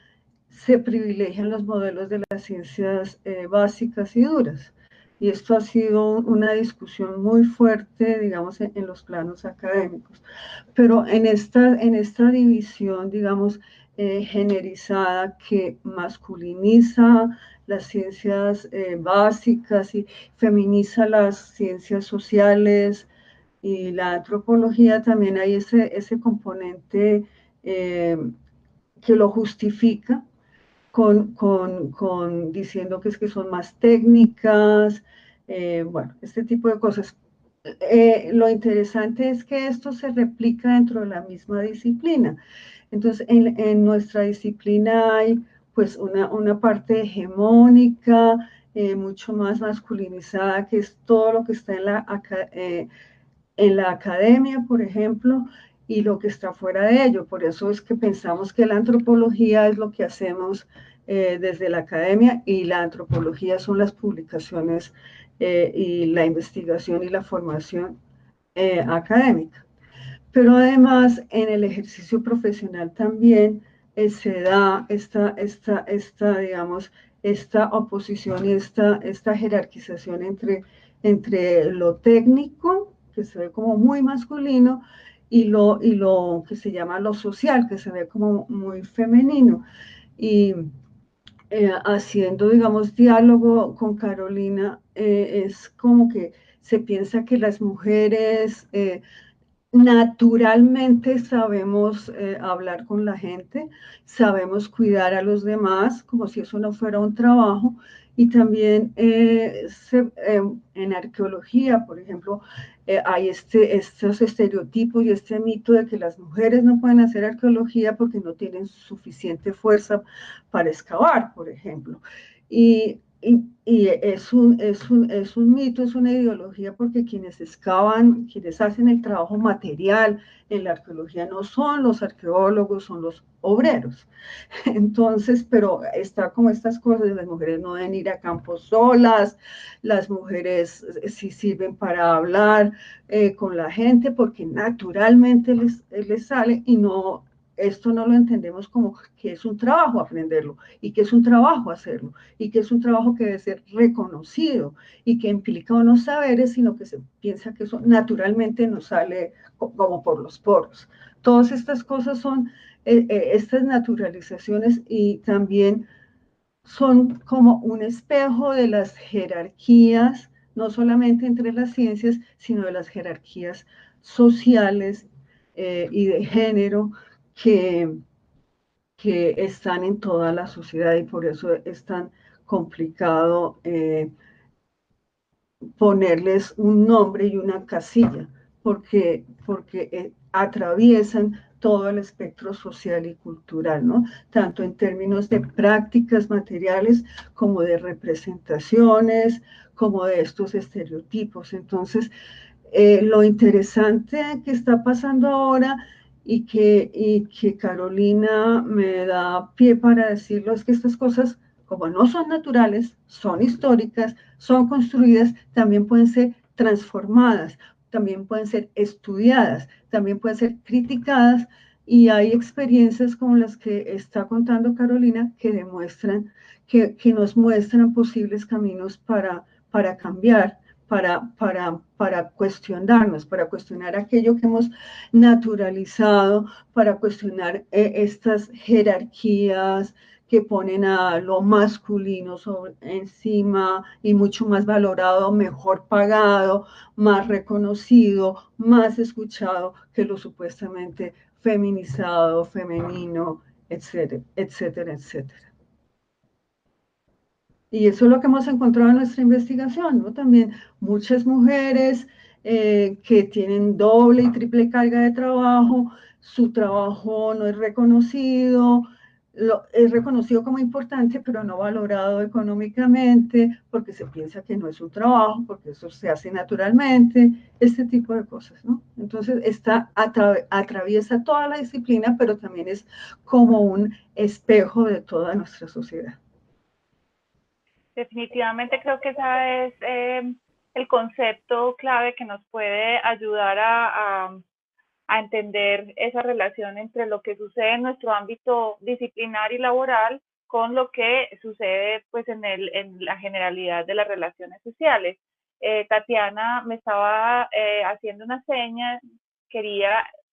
se privilegian los modelos de las ciencias básicas y duras. Y esto ha sido una discusión muy fuerte, digamos, en los planos académicos. Pero en esta división, digamos, generizada que masculiniza las ciencias básicas y feminiza las ciencias sociales y la antropología, también hay ese componente que lo justifica diciendo que son más técnicas, bueno, este tipo de cosas. Lo interesante es que esto se replica dentro de la misma disciplina. Entonces, en nuestra disciplina hay pues una parte hegemónica, mucho más masculinizada, que es todo lo que está en la academia, por ejemplo, y lo que está fuera de ello. Por eso es que pensamos que la antropología es lo que hacemos desde la academia, y la antropología son las publicaciones y la investigación y la formación académica. Pero además en el ejercicio profesional también se da digamos, esta oposición y esta jerarquización entre lo técnico, que se ve como muy masculino, y lo que se llama lo social, que se ve como muy femenino. Y haciendo, digamos, diálogo con Carolina, es como que se piensa que las mujeres naturalmente sabemos hablar con la gente, sabemos cuidar a los demás, como si eso no fuera un trabajo. Y también en arqueología, por ejemplo, hay estos estereotipos y este mito de que las mujeres no pueden hacer arqueología porque no tienen suficiente fuerza para excavar, por ejemplo. Y es un mito, es una ideología, porque quienes excavan, quienes hacen el trabajo material en la arqueología no son los arqueólogos, son los obreros. Entonces, pero está como estas cosas, las mujeres no deben ir a campos solas, las mujeres sí sirven para hablar con la gente porque naturalmente les sale, y no, esto no lo entendemos como que es un trabajo aprenderlo, y que es un trabajo hacerlo, y que es un trabajo que debe ser reconocido, y que implica unos saberes, sino que se piensa que eso naturalmente nos sale como por los poros. Todas estas cosas son estas naturalizaciones, y también son como un espejo de las jerarquías, no solamente entre las ciencias, sino de las jerarquías sociales y de género que, que están en toda la sociedad, y por eso es tan complicado ponerles un nombre y una casilla, porque atraviesan todo el espectro social y cultural, ¿no? Tanto en términos de prácticas materiales como de representaciones, como de estos estereotipos. Entonces, lo interesante que está pasando ahora, y que Carolina me da pie para decirlo, es que estas cosas, como no son naturales, son históricas, son construidas, también pueden ser transformadas, también pueden ser estudiadas, también pueden ser criticadas, y hay experiencias como las que está contando Carolina que demuestran, que nos muestran posibles caminos para cambiar, para cuestionarnos, para cuestionar aquello que hemos naturalizado, para cuestionar estas jerarquías que ponen a lo masculino encima, y mucho más valorado, mejor pagado, más reconocido, más escuchado que lo supuestamente feminizado, femenino, etcétera, etcétera, etcétera. Y eso es lo que hemos encontrado en nuestra investigación, ¿no? También muchas mujeres que tienen doble y triple carga de trabajo, su trabajo no es reconocido, es reconocido como importante, pero no valorado económicamente, porque se piensa que no es un trabajo, porque eso se hace naturalmente, este tipo de cosas, ¿no? Entonces, atraviesa toda la disciplina, pero también es como un espejo de toda nuestra sociedad. Definitivamente creo que ese es el concepto clave que nos puede ayudar a entender esa relación entre lo que sucede en nuestro ámbito disciplinar y laboral con lo que sucede pues en la generalidad de las relaciones sociales. Tatiana me estaba haciendo una seña, quería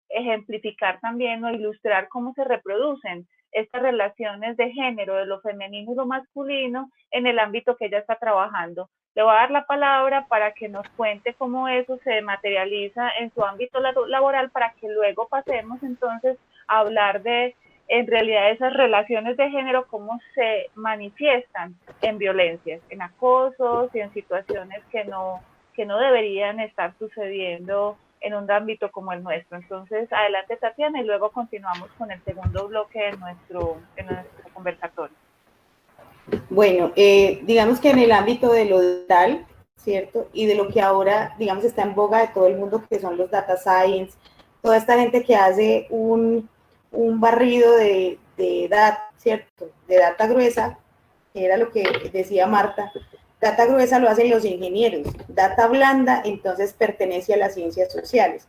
ejemplificar también o ilustrar cómo se reproducen estas relaciones de género, de lo femenino y lo masculino, en el ámbito que ella está trabajando. Le voy a dar la palabra para que nos cuente cómo eso se materializa en su ámbito laboral, para que luego pasemos entonces a hablar de, en realidad, esas relaciones de género, cómo se manifiestan en violencias, en acosos y en situaciones que no deberían estar sucediendo en un ámbito como el nuestro. Entonces, adelante, Tatiana, y luego continuamos con el segundo bloque de nuestro conversatorio. Bueno, digamos que en el ámbito de lo digital, ¿cierto? Y de lo que ahora, digamos, está en boga de todo el mundo, que son los data science, toda esta gente que hace un barrido de data, ¿cierto? De data gruesa, que era lo que decía Marta. Data gruesa lo hacen los ingenieros, data blanda entonces pertenece a las ciencias sociales.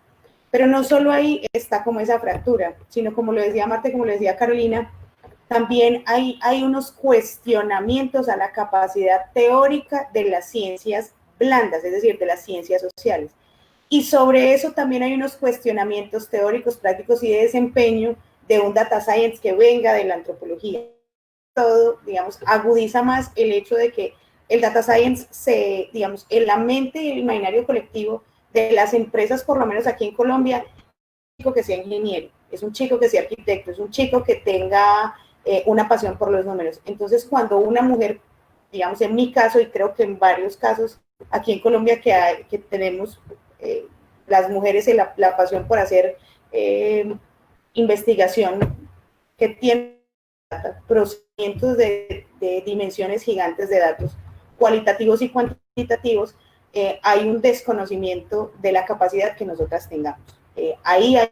Pero no solo ahí está como esa fractura, sino como lo decía Marta, como lo decía Carolina, también hay unos cuestionamientos a la capacidad teórica de las ciencias blandas, es decir, de las ciencias sociales. Y sobre eso también hay unos cuestionamientos teóricos, prácticos y de desempeño de un data science que venga de la antropología. Todo, digamos, agudiza más el hecho de que el data science digamos, en la mente y el imaginario colectivo de las empresas, por lo menos aquí en Colombia, es un chico que sea ingeniero, es un chico que sea arquitecto, es un chico que tenga una pasión por los números. Entonces, cuando una mujer, digamos, en mi caso, y creo que en varios casos aquí en Colombia que tenemos las mujeres la pasión por hacer investigación que tiene procedimientos de dimensiones gigantes de datos, cualitativos y cuantitativos, hay un desconocimiento de la capacidad que nosotras tengamos. Ahí hay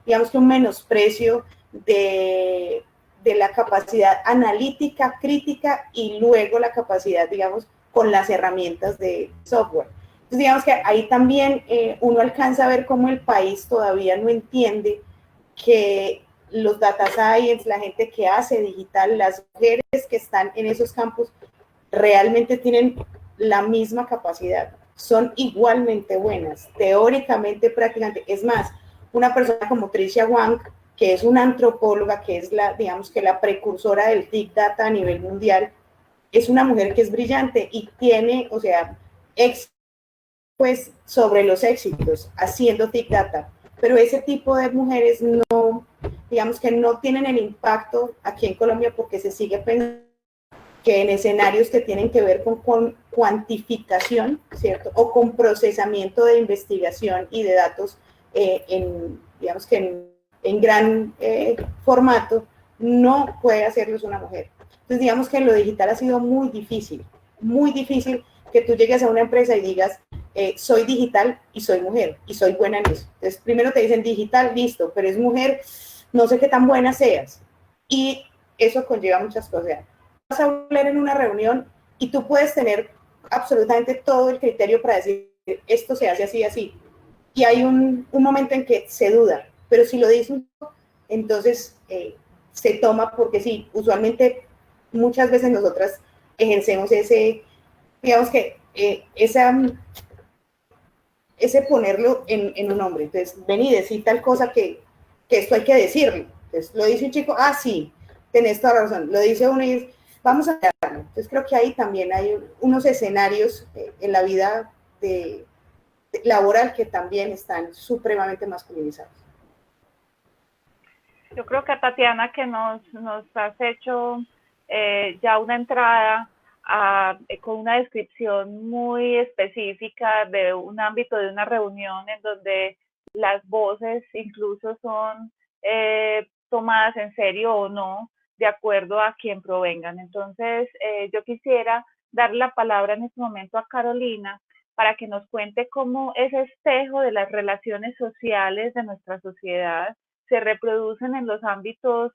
digamos que un menosprecio de la capacidad analítica, crítica y luego la capacidad, digamos, con las herramientas de software. Entonces, digamos que ahí también uno alcanza a ver cómo el país todavía no entiende que los data science, la gente que hace digital, las mujeres que están en esos campos, realmente tienen la misma capacidad, son igualmente buenas, teóricamente, prácticamente. Es más, una persona como Tricia Wang, que es una antropóloga, que es digamos que la precursora del Big Data a nivel mundial, es una mujer que es brillante y tiene, o sea, pues sobre los éxitos haciendo Big Data, pero ese tipo de mujeres no, digamos que no tienen el impacto aquí en Colombia porque se sigue pensando que en escenarios que tienen que ver con cuantificación, ¿cierto? O con procesamiento de investigación y de datos digamos que en gran formato, no puede hacerlos una mujer. Entonces, digamos que en lo digital ha sido muy difícil que tú llegues a una empresa y digas, soy digital y soy mujer y soy buena en eso. Entonces, primero te dicen digital, listo, pero es mujer, no sé qué tan buena seas. Y eso conlleva muchas cosas. Vas a hablar en una reunión y tú puedes tener absolutamente todo el criterio para decir, esto se hace así, así. Y hay un momento en que se duda, pero si lo dices, entonces se toma porque sí, usualmente muchas veces nosotras ejercemos digamos que ese ponerlo en un hombre. Entonces, ven y decir tal cosa que esto hay que decirlo. Entonces, lo dice un chico, ah, sí, tenés toda la razón. Lo dice uno y dice, vamos a darlo. Entonces, creo que ahí también hay unos escenarios en la vida laboral que también están supremamente masculinizados. Yo creo que Tatiana, que nos has hecho ya una entrada con una descripción muy específica de un ámbito de una reunión en donde las voces incluso son tomadas en serio o no, de acuerdo a quien provengan. Entonces, yo quisiera dar la palabra en este momento a Carolina para que nos cuente cómo ese espejo de las relaciones sociales de nuestra sociedad se reproducen en los ámbitos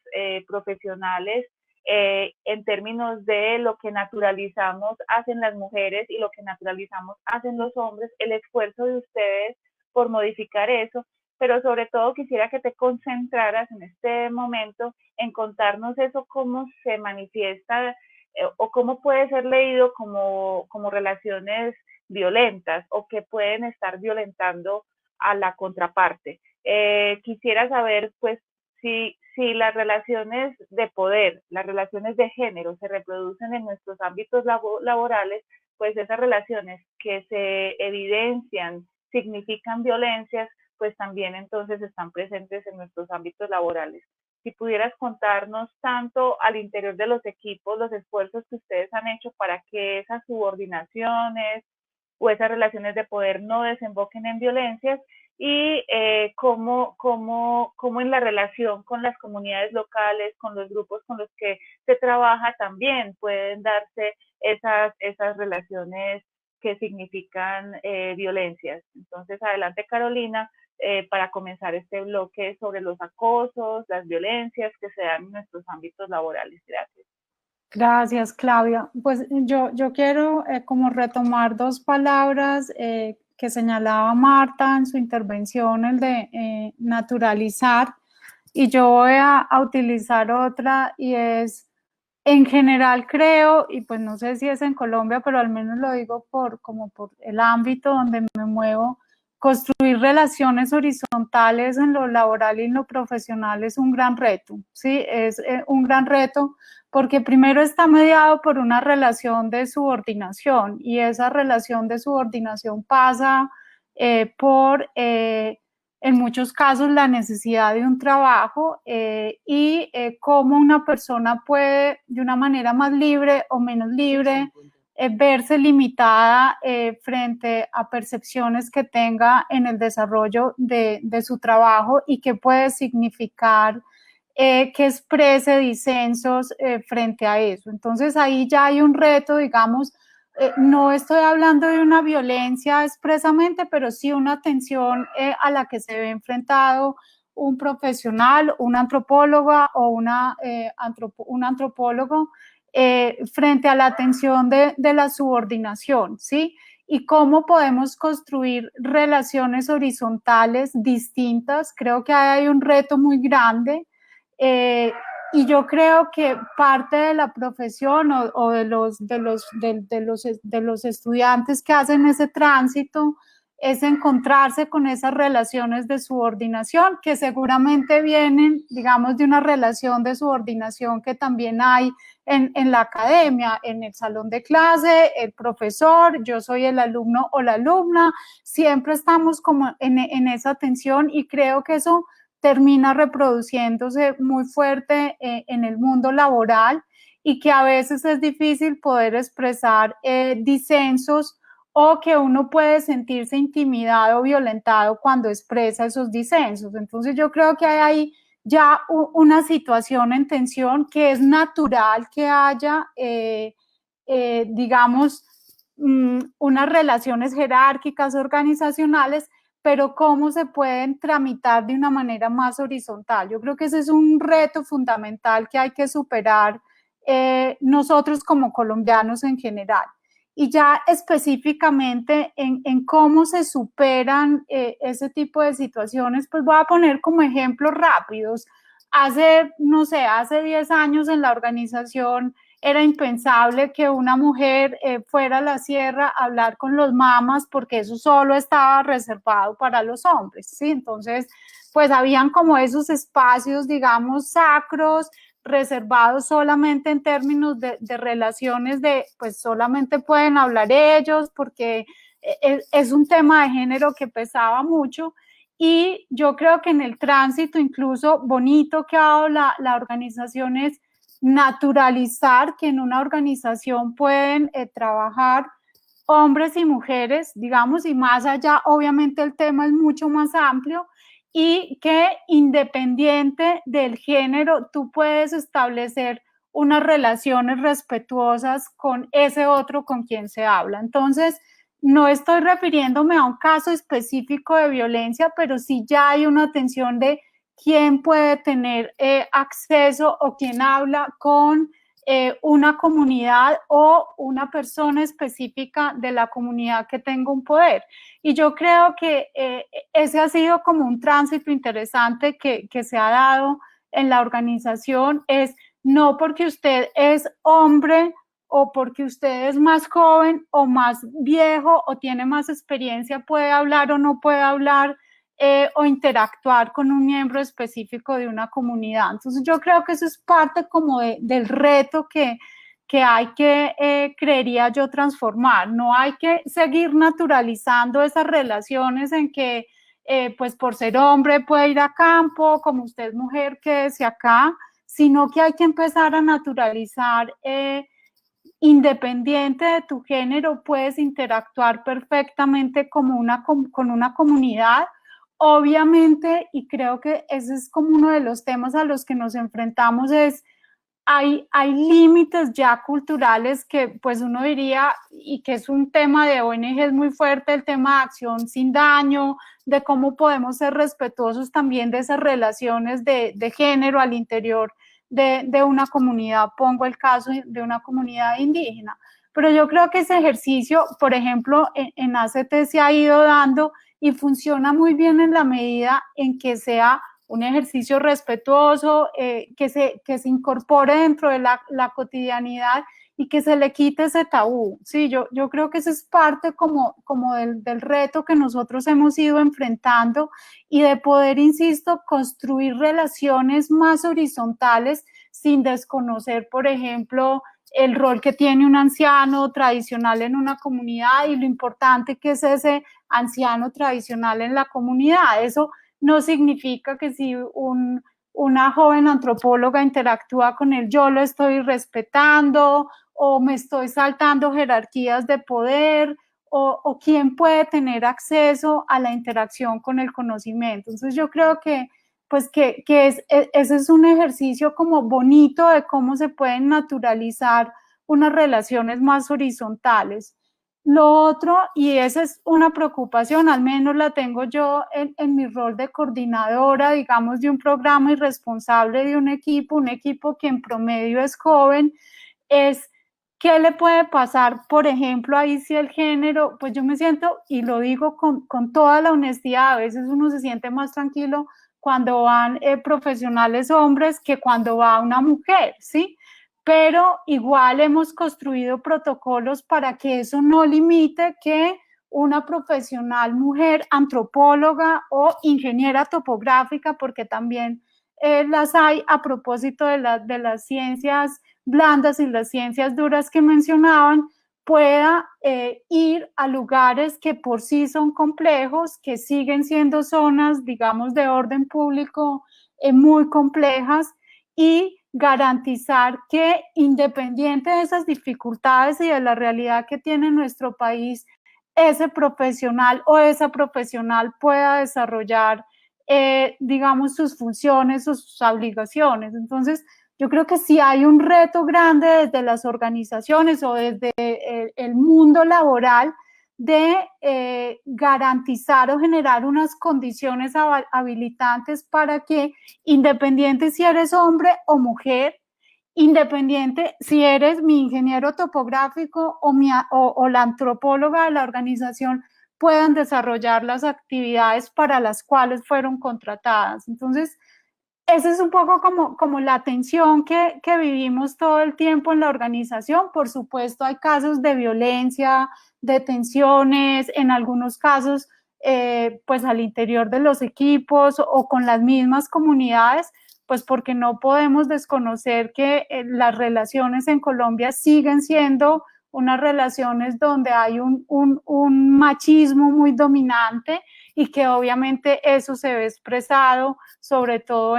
profesionales en términos de lo que naturalizamos hacen las mujeres y lo que naturalizamos hacen los hombres, el esfuerzo de ustedes por modificar eso, pero sobre todo quisiera que te concentraras en este momento en contarnos eso, cómo se manifiesta o cómo puede ser leído como relaciones violentas o que pueden estar violentando a la contraparte. Quisiera saber, pues, si las relaciones de poder, las relaciones de género se reproducen en nuestros ámbitos laborales, pues esas relaciones que se evidencian, significan violencias, pues también entonces están presentes en nuestros ámbitos laborales. Si pudieras contarnos tanto al interior de los equipos, los esfuerzos que ustedes han hecho para que esas subordinaciones o esas relaciones de poder no desemboquen en violencias y cómo en la relación con las comunidades locales, con los grupos con los que se trabaja también pueden darse esas relaciones que significan violencias. Entonces, adelante Carolina, para comenzar este bloque sobre los acosos, las violencias que se dan en nuestros ámbitos laborales. Gracias. Gracias, Claudia. Pues yo quiero como retomar dos palabras que señalaba Marta en su intervención, el de naturalizar y yo voy a utilizar otra, y es, en general creo, y pues no sé si es en Colombia, pero al menos lo digo como por el ámbito donde me muevo, construir relaciones horizontales en lo laboral y en lo profesional es un gran reto, ¿sí? Es un gran reto porque primero está mediado por una relación de subordinación, y esa relación de subordinación pasa por en muchos casos la necesidad de un trabajo y cómo una persona puede de una manera más libre o menos libre verse limitada frente a percepciones que tenga en el desarrollo de su trabajo, y que puede significar que exprese disensos frente a eso. Entonces ahí ya hay un reto, digamos, no estoy hablando de una violencia expresamente, pero sí una atención a la que se ve enfrentado un profesional, una antropóloga o un antropólogo frente a la atención de la subordinación, ¿sí? Y cómo podemos construir relaciones horizontales distintas. Creo que hay un reto muy grande. Y yo creo que parte de la profesión o de los estudiantes que hacen ese tránsito es encontrarse con esas relaciones de subordinación que seguramente vienen, digamos, de una relación de subordinación que también hay en la academia, en el salón de clase, el profesor, yo soy el alumno o la alumna, siempre estamos como en esa tensión, y creo que eso termina reproduciéndose muy fuerte en el mundo laboral, y que a veces es difícil poder expresar disensos, o que uno puede sentirse intimidado o violentado cuando expresa esos disensos. Entonces yo creo que hay ahí ya una situación en tensión, que es natural que haya, digamos, unas relaciones jerárquicas organizacionales, pero cómo se pueden tramitar de una manera más horizontal. Yo creo que ese es un reto fundamental que hay que superar nosotros como colombianos en general. Y ya específicamente en cómo se superan ese tipo de situaciones, pues voy a poner como ejemplos rápidos. Hace, no sé, hace 10 años en la organización era impensable que una mujer fuera a la sierra a hablar con los mamas, porque eso solo estaba reservado para los hombres, ¿sí? Entonces, pues habían como esos espacios, digamos, sacros, reservados solamente en términos de relaciones pues solamente pueden hablar ellos, porque es un tema de género que pesaba mucho. Y yo creo que en el tránsito incluso bonito que ha dado la organización es naturalizar que en una organización pueden trabajar hombres y mujeres, digamos, y más allá, obviamente el tema es mucho más amplio, y que independiente del género, tú puedes establecer unas relaciones respetuosas con ese otro con quien se habla. Entonces, no estoy refiriéndome a un caso específico de violencia, pero sí ya hay una atención de quién puede tener acceso o quién habla con una comunidad o una persona específica de la comunidad que tenga un poder. Y yo creo que ese ha sido como un tránsito interesante que se ha dado en la organización. Es no porque usted es hombre o porque usted es más joven o más viejo o tiene más experiencia, puede hablar o no puede hablar o interactuar con un miembro específico de una comunidad. Entonces yo creo que eso es parte como del reto que hay que, creería yo, transformar. No hay que seguir naturalizando esas relaciones en que, pues por ser hombre puede ir a campo, como usted es mujer, quédese acá, sino que hay que empezar a naturalizar, independiente de tu género, puedes interactuar perfectamente como con una comunidad. Obviamente, y creo que ese es como uno de los temas a los que nos enfrentamos, es hay límites ya culturales que pues uno diría, y que es un tema de ONG muy fuerte, el tema de acción sin daño, de cómo podemos ser respetuosos también de esas relaciones de género al interior de una comunidad. Pongo el caso de una comunidad indígena. Pero yo creo que ese ejercicio, por ejemplo, en ACT se ha ido dando y funciona muy bien en la medida en que sea un ejercicio respetuoso, que se incorpore dentro de la cotidianidad y que se le quite ese tabú. Sí, yo creo que ese es parte como del reto que nosotros hemos ido enfrentando y de poder, insisto, construir relaciones más horizontales sin desconocer, por ejemplo, el rol que tiene un anciano tradicional en una comunidad y lo importante que es ese anciano tradicional en la comunidad. Eso no significa que si una joven antropóloga interactúa con él, yo lo estoy respetando o me estoy saltando jerarquías de poder o quién puede tener acceso a la interacción con el conocimiento. Entonces yo creo que ese es un ejercicio como bonito de cómo se pueden naturalizar unas relaciones más horizontales. Lo otro, y esa es una preocupación, al menos la tengo yo en mi rol de coordinadora, digamos, de un programa y responsable de un equipo que en promedio es joven, es ¿qué le puede pasar? Por ejemplo, ahí si el género, pues yo me siento, y lo digo con toda la honestidad, a veces uno se siente más tranquilo cuando van profesionales hombres que cuando va una mujer, ¿sí? Pero igual hemos construido protocolos para que eso no limite que una profesional mujer antropóloga o ingeniera topográfica, porque también las hay a propósito de las ciencias blandas y las ciencias duras que mencionaban, pueda ir a lugares que por sí son complejos, que siguen siendo zonas, digamos, de orden público muy complejas y garantizar que independiente de esas dificultades y de la realidad que tiene nuestro país, ese profesional o esa profesional pueda desarrollar, digamos, sus funciones, sus obligaciones. Entonces, yo creo que sí hay un reto grande desde las organizaciones o desde el mundo laboral de garantizar o generar unas condiciones habilitantes para que, independiente si eres hombre o mujer, independiente si eres mi ingeniero topográfico o la antropóloga de la organización, puedan desarrollar las actividades para las cuales fueron contratadas. Entonces, esa es un poco como la tensión que vivimos todo el tiempo en la organización. Por supuesto, hay casos de violencia, de tensiones, en algunos casos, pues al interior de los equipos o con las mismas comunidades, pues porque no podemos desconocer que las relaciones en Colombia siguen siendo unas relaciones donde hay un machismo muy dominante y que obviamente eso se ve expresado sobre todo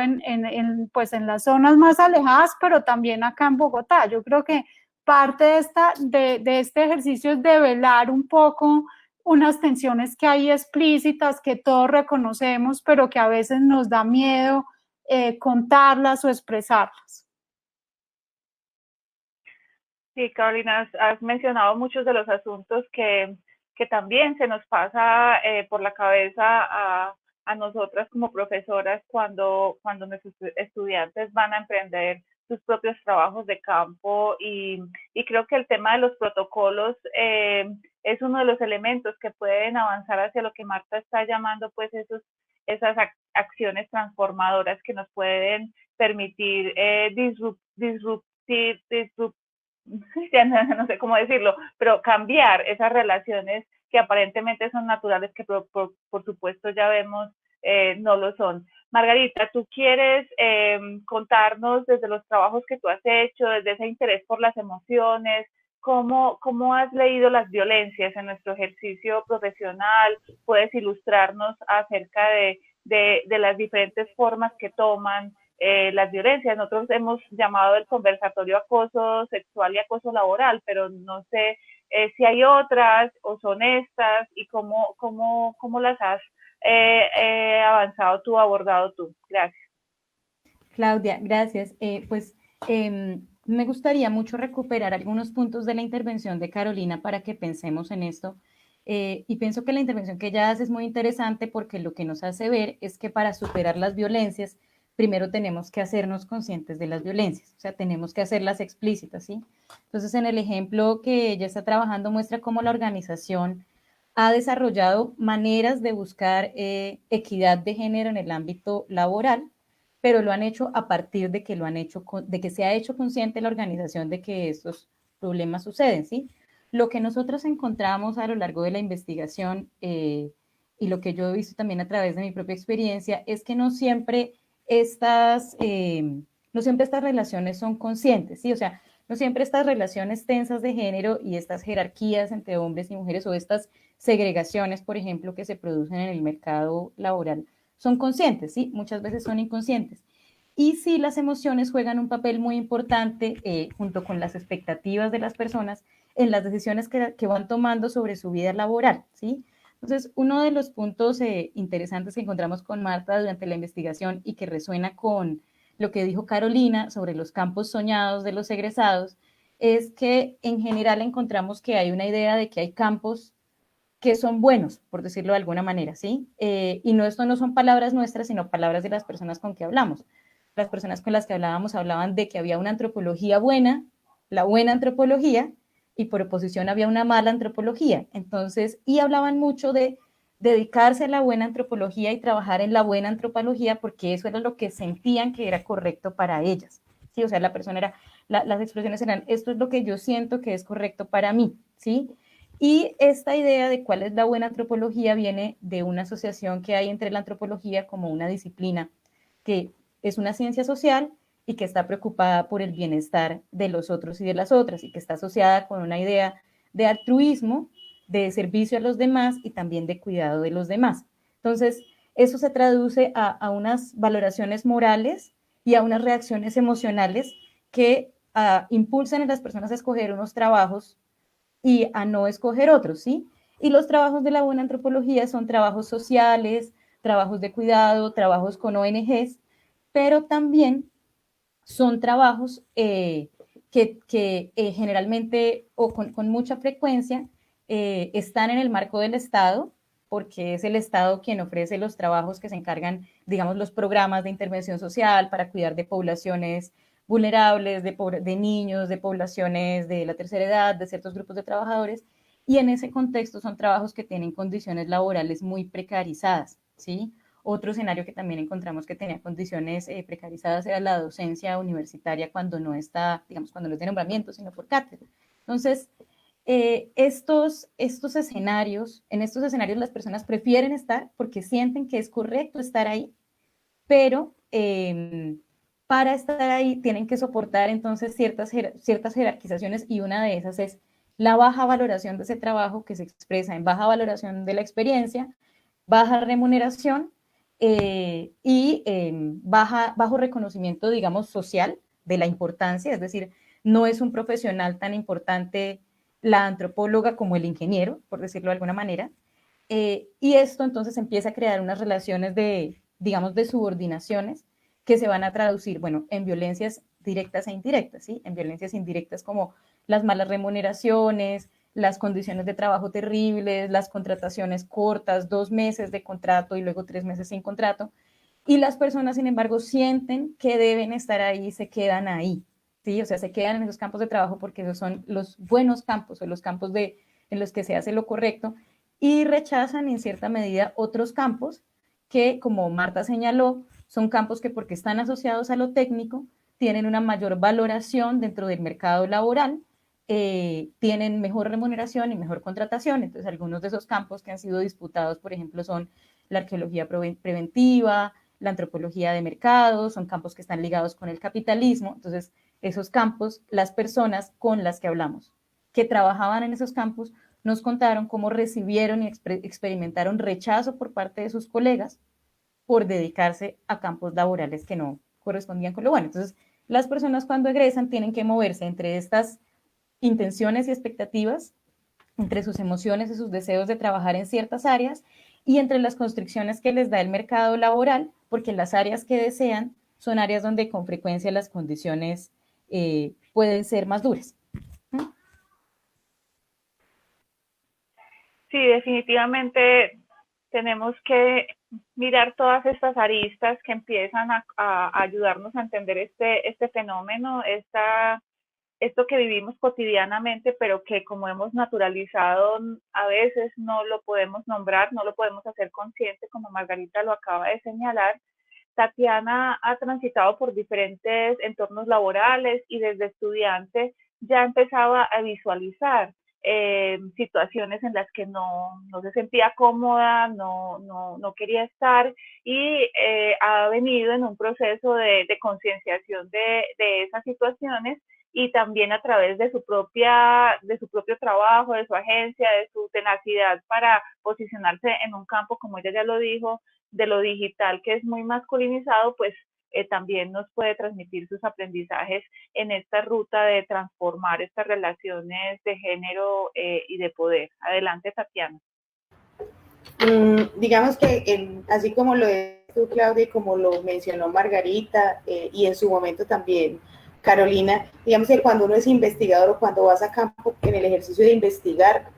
pues en las zonas más alejadas, pero también acá en Bogotá. Yo creo que parte de este ejercicio es develar un poco unas tensiones que hay explícitas, que todos reconocemos, pero que a veces nos da miedo contarlas o expresarlas. Sí, Carolina, has mencionado muchos de los asuntos que también se nos pasa por la cabeza a nosotras como profesoras cuando nuestros estudiantes van a emprender sus propios trabajos de campo y creo que el tema de los protocolos es uno de los elementos que pueden avanzar hacia lo que Marta está llamando pues esas acciones transformadoras que nos pueden permitir ya no sé cómo decirlo, pero cambiar esas relaciones que aparentemente son naturales, que por supuesto ya vemos no lo son. Margarita, ¿tú quieres contarnos desde los trabajos que tú has hecho, desde ese interés por las emociones, cómo has leído las violencias en nuestro ejercicio profesional? ¿Puedes ilustrarnos acerca de las diferentes formas que toman las violencias? Nosotros hemos llamado el conversatorio acoso sexual y acoso laboral, pero no sé si hay otras o son estas y cómo las has avanzado tú, abordado tú. Gracias. Claudia, gracias. Me gustaría mucho recuperar algunos puntos de la intervención de Carolina para que pensemos en esto. Y pienso que la intervención que ella hace es muy interesante porque lo que nos hace ver es que para superar las violencias, primero tenemos que hacernos conscientes de las violencias, o sea, tenemos que hacerlas explícitas, ¿sí? Entonces, en el ejemplo que ella está trabajando muestra cómo la organización ha desarrollado maneras de buscar equidad de género en el ámbito laboral, pero lo han hecho a partir de que de que se ha hecho consciente la organización de que estos problemas suceden, ¿sí? Lo que nosotros encontramos a lo largo de la investigación y lo que yo he visto también a través de mi propia experiencia es que no siempre estas relaciones son conscientes, ¿sí? O sea, no siempre estas relaciones tensas de género y estas jerarquías entre hombres y mujeres o estas segregaciones, por ejemplo, que se producen en el mercado laboral son conscientes, ¿sí? Muchas veces son inconscientes. Y sí, las emociones juegan un papel muy importante junto con las expectativas de las personas en las decisiones que van tomando sobre su vida laboral, ¿sí? Entonces, uno de los puntos interesantes que encontramos con Marta durante la investigación y que resuena con lo que dijo Carolina sobre los campos soñados de los egresados, es que en general encontramos que hay una idea de que hay campos que son buenos, por decirlo de alguna manera, ¿sí? Y no, esto no son palabras nuestras, sino palabras de las personas con que hablamos. Las personas con las que hablábamos hablaban de que había una antropología buena, la buena antropología, y por oposición había una mala antropología. Entonces, y hablaban mucho de dedicarse a la buena antropología y trabajar en la buena antropología porque eso era lo que sentían que era correcto para ellas. ¿Sí? O sea, la persona era, las expresiones eran, esto es lo que yo siento que es correcto para mí, ¿sí? Y esta idea de cuál es la buena antropología viene de una asociación que hay entre la antropología como una disciplina que es una ciencia social y que está preocupada por el bienestar de los otros y de las otras y que está asociada con una idea de altruismo, de servicio a los demás y también de cuidado de los demás. Entonces, eso se traduce a unas valoraciones morales y a unas reacciones emocionales que impulsan a las personas a escoger unos trabajos y a no escoger otros, ¿sí? Y los trabajos de la buena antropología son trabajos sociales, trabajos de cuidado, trabajos con ONGs, pero también son trabajos que generalmente o con mucha frecuencia están en el marco del Estado, porque es el Estado quien ofrece los trabajos que se encargan, digamos, los programas de intervención social para cuidar de poblaciones vulnerables, de niños, de poblaciones de la tercera edad, de ciertos grupos de trabajadores, y en ese contexto son trabajos que tienen condiciones laborales muy precarizadas, ¿sí? Otro escenario que también encontramos que tenía condiciones precarizadas era la docencia universitaria cuando no está, digamos, cuando no es de nombramiento, sino por cátedra. Entonces, estos escenarios, en estos escenarios las personas prefieren estar porque sienten que es correcto estar ahí, pero para estar ahí tienen que soportar entonces ciertas jerarquizaciones y una de esas es la baja valoración de ese trabajo que se expresa en baja valoración de la experiencia, baja remuneración y bajo reconocimiento, digamos, social de la importancia, es decir, no es un profesional tan importante la antropóloga como el ingeniero, por decirlo de alguna manera, y esto entonces empieza a crear unas relaciones de, digamos, de subordinaciones que se van a traducir, bueno, en violencias directas e indirectas, ¿sí? En violencias indirectas como las malas remuneraciones, las condiciones de trabajo terribles, las contrataciones cortas, 2 meses de contrato y luego 3 meses sin contrato, y las personas, sin embargo, sienten que deben estar ahí y se quedan ahí, ¿sí? O sea, se quedan en esos campos de trabajo porque esos son los buenos campos o los campos en los que se hace lo correcto y rechazan en cierta medida otros campos que, como Marta señaló, son campos que porque están asociados a lo técnico, tienen una mayor valoración dentro del mercado laboral, tienen mejor remuneración y mejor contratación. Entonces, algunos de esos campos que han sido disputados, por ejemplo, son la arqueología preventiva, la antropología de mercado, son campos que están ligados con el capitalismo. Entonces, esos campos, las personas con las que hablamos, que trabajaban en esos campos, nos contaron cómo recibieron y experimentaron rechazo por parte de sus colegas por dedicarse a campos laborales que no correspondían con lo bueno. Entonces, las personas cuando egresan tienen que moverse entre estas intenciones y expectativas, entre sus emociones y sus deseos de trabajar en ciertas áreas y entre las constricciones que les da el mercado laboral, porque las áreas que desean son áreas donde con frecuencia las condiciones pueden ser más duras. Sí, definitivamente tenemos que mirar todas estas aristas que empiezan a ayudarnos a entender este fenómeno, esta esto que vivimos cotidianamente, pero que como hemos naturalizado, a veces no lo podemos nombrar, no lo podemos hacer consciente, como Margarita lo acaba de señalar. Tatiana ha transitado por diferentes entornos laborales y desde estudiante ya empezaba a visualizar situaciones en las que no se sentía cómoda, no quería estar, y ha venido en un proceso de concienciación de esas situaciones, y también a través de su propio trabajo, de su agencia, de su tenacidad para posicionarse en un campo, como ella ya lo dijo, de lo digital, que es muy masculinizado, pues también nos puede transmitir sus aprendizajes en esta ruta de transformar estas relaciones de género y de poder. Adelante, Tatiana. Digamos que así como lo de tú, Claudia, y como lo mencionó Margarita, y en su momento también Carolina, digamos que cuando uno es investigador o cuando vas a campo en el ejercicio de investigar,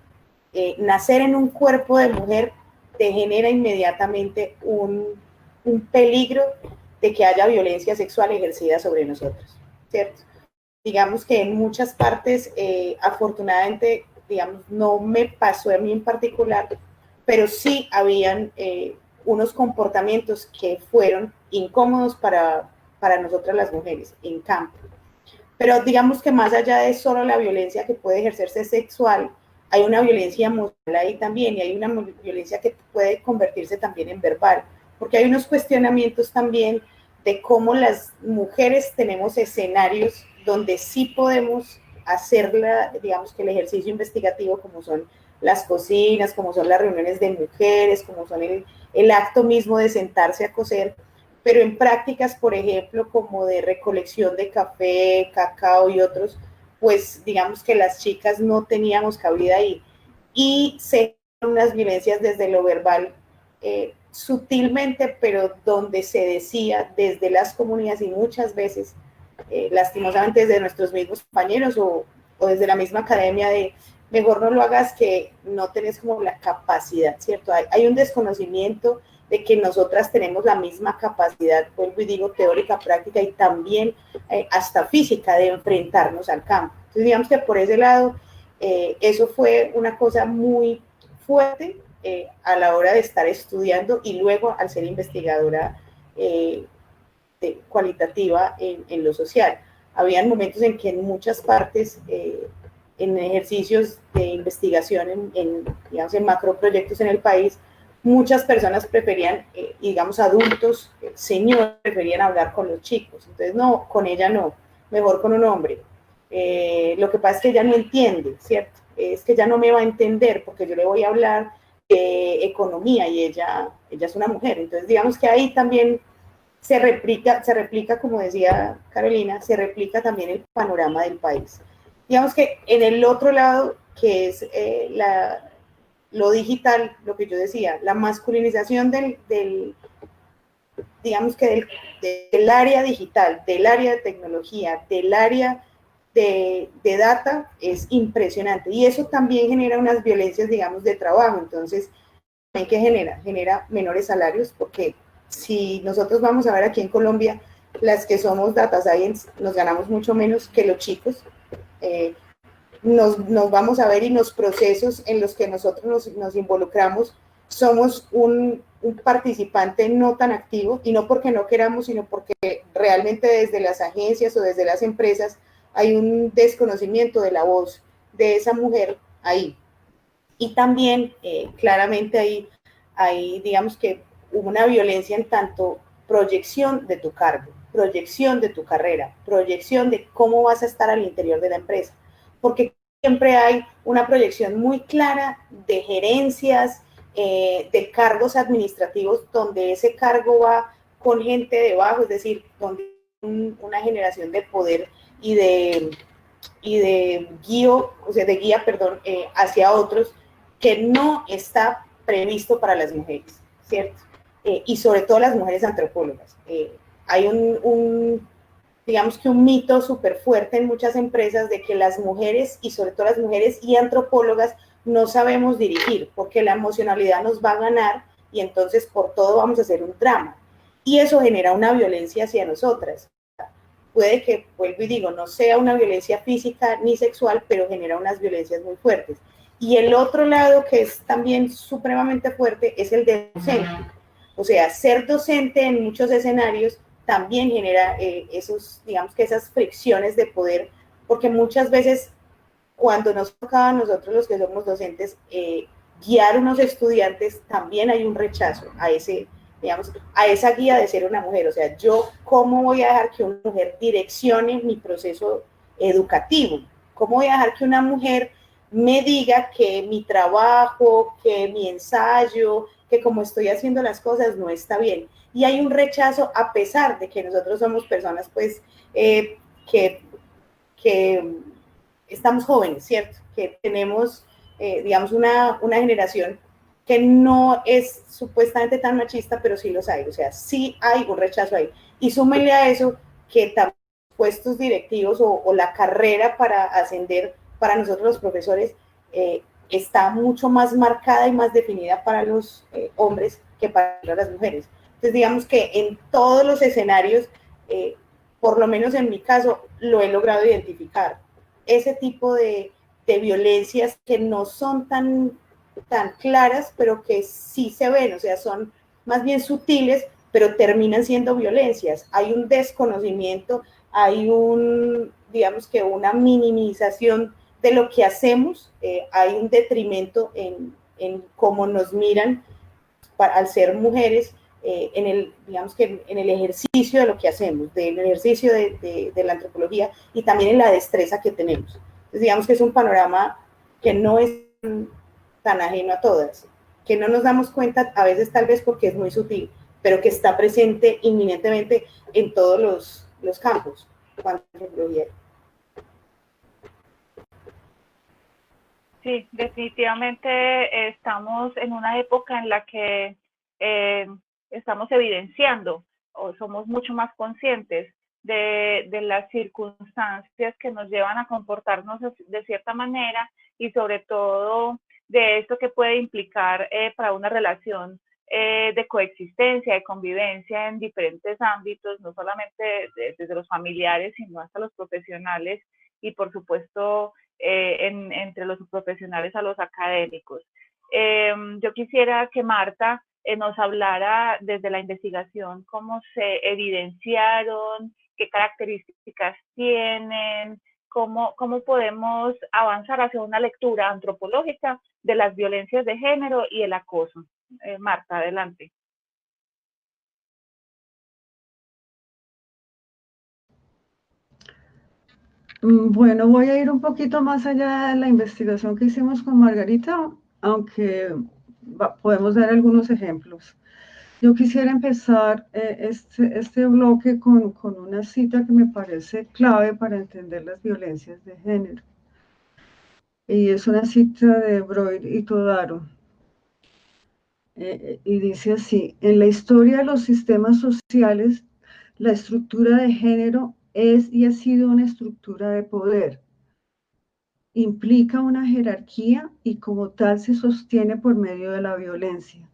nacer en un cuerpo de mujer te genera inmediatamente un peligro de que haya violencia sexual ejercida sobre nosotros, ¿cierto? Digamos que en muchas partes, afortunadamente, digamos, no me pasó a mí en particular, pero sí habían unos comportamientos que fueron incómodos para nosotras las mujeres en campo. Pero digamos que más allá de solo la violencia que puede ejercerse sexual, hay una violencia emocional ahí también, y hay una violencia que puede convertirse también en verbal, porque hay unos cuestionamientos también de cómo las mujeres tenemos escenarios donde sí podemos hacerla, digamos que el ejercicio investigativo, como son las cocinas, como son las reuniones de mujeres, como son el acto mismo de sentarse a coser, pero en prácticas, por ejemplo, como de recolección de café, cacao y otros, pues digamos que las chicas no teníamos cabida ahí. Y se unas violencias desde lo verbal, sutilmente, pero donde se decía desde las comunidades y muchas veces, lastimosamente desde nuestros mismos compañeros o desde la misma academia, de mejor no lo hagas, que no tenés como la capacidad, ¿cierto? Hay un desconocimiento de que nosotras tenemos la misma capacidad, vuelvo y digo, teórica, práctica y también hasta física, de enfrentarnos al campo. Entonces, digamos que por ese lado, eso fue una cosa muy fuerte a la hora de estar estudiando y luego al ser investigadora cualitativa en lo social. Habían momentos en que en muchas partes, en ejercicios de investigación, digamos, en macroproyectos en el país, muchas personas preferían, digamos, adultos, señores, preferían hablar con los chicos. Entonces, no, con ella no, mejor con un hombre. Lo que pasa es que ella no entiende, ¿cierto? Es que ella no me va a entender porque yo le voy a hablar de economía y ella es una mujer. Entonces, digamos que ahí también se replica, como decía Carolina, se replica también el panorama del país. Digamos que en el otro lado, que es lo digital, lo que yo decía, la masculinización digamos que del área digital, del área de tecnología, del área de data, es impresionante. Y eso también genera unas violencias, digamos, de trabajo. Entonces, ¿qué genera? Genera menores salarios, porque si nosotros vamos a ver aquí en Colombia, las que somos data science nos ganamos mucho menos que los chicos. Nos vamos a ver, y los procesos en los que nosotros nos involucramos, somos un participante no tan activo, y no porque no queramos, sino porque realmente desde las agencias o desde las empresas hay un desconocimiento de la voz de esa mujer ahí. Y también claramente hay, digamos que una violencia en tanto proyección de tu cargo, proyección de tu carrera, proyección de cómo vas a estar al interior de la empresa, porque siempre hay una proyección muy clara de gerencias, de cargos administrativos, donde ese cargo va con gente debajo, es decir, donde hay una generación de poder y de guía, hacia otros, que no está previsto para las mujeres, ¿cierto? Y sobre todo las mujeres antropólogas. Hay digamos que un mito súper fuerte en muchas empresas de que las mujeres, y sobre todo las mujeres y antropólogas, no sabemos dirigir, porque la emocionalidad nos va a ganar y entonces por todo vamos a hacer un drama. Y eso genera una violencia hacia nosotras. puede que, vuelvo y digo, no sea una violencia física ni sexual, pero genera unas violencias muy fuertes. Y el otro lado que es también supremamente fuerte es el de docente. O sea, ser docente en muchos escenarios también genera esos, digamos que esas fricciones de poder, porque muchas veces cuando nos toca a nosotros los que somos docentes guiar unos estudiantes, también hay un rechazo a ese, digamos, a esa guía de ser una mujer. O sea, yo cómo voy a dejar que una mujer direccione mi proceso educativo, cómo voy a dejar que una mujer me diga que mi trabajo, que mi ensayo, que como estoy haciendo las cosas no está bien. Y hay un rechazo a pesar de que nosotros somos personas pues que estamos jóvenes, ¿cierto? Que tenemos, digamos, una generación que no es supuestamente tan machista, pero sí los hay, o sea, sí hay un rechazo ahí. Y súmenle a eso que también puestos directivos o la carrera para ascender para nosotros los profesores está mucho más marcada y más definida para los hombres que para las mujeres. Entonces, digamos que en todos los escenarios, por lo menos en mi caso, lo he logrado identificar. Ese tipo de violencias que no son tan claras, pero que sí se ven, o sea, son más bien sutiles, pero terminan siendo violencias. Hay un desconocimiento, hay digamos que una minimización de lo que hacemos, hay un detrimento en cómo nos miran al ser mujeres, digamos que en el ejercicio de lo que hacemos, del ejercicio de la antropología y también en la destreza que tenemos. Entonces, digamos que es un panorama que no es tan ajeno a todas, que no nos damos cuenta a veces tal vez porque es muy sutil, pero que está presente inminentemente en todos los campos. Sí, definitivamente estamos en una época en la que estamos evidenciando o somos mucho más conscientes de las circunstancias que nos llevan a comportarnos de cierta manera y sobre todo de esto que puede implicar para una relación de coexistencia, de convivencia en diferentes ámbitos, no solamente desde los familiares, sino hasta los profesionales y por supuesto entre los profesionales a los académicos. Yo quisiera que Marta nos hablara desde la investigación cómo se evidenciaron, qué características tienen, cómo podemos avanzar hacia una lectura antropológica de las violencias de género y el acoso. Marta, adelante. Bueno, voy a ir un poquito más allá de la investigación que hicimos con Margarita, aunque podemos dar algunos ejemplos. Yo quisiera empezar este bloque con una cita que me parece clave para entender las violencias de género. Y es una cita de Broyd y Todaro. Y dice así: en la historia de los sistemas sociales, la estructura de género es y ha sido una estructura de poder. Implica una jerarquía y como tal se sostiene por medio de la violencia.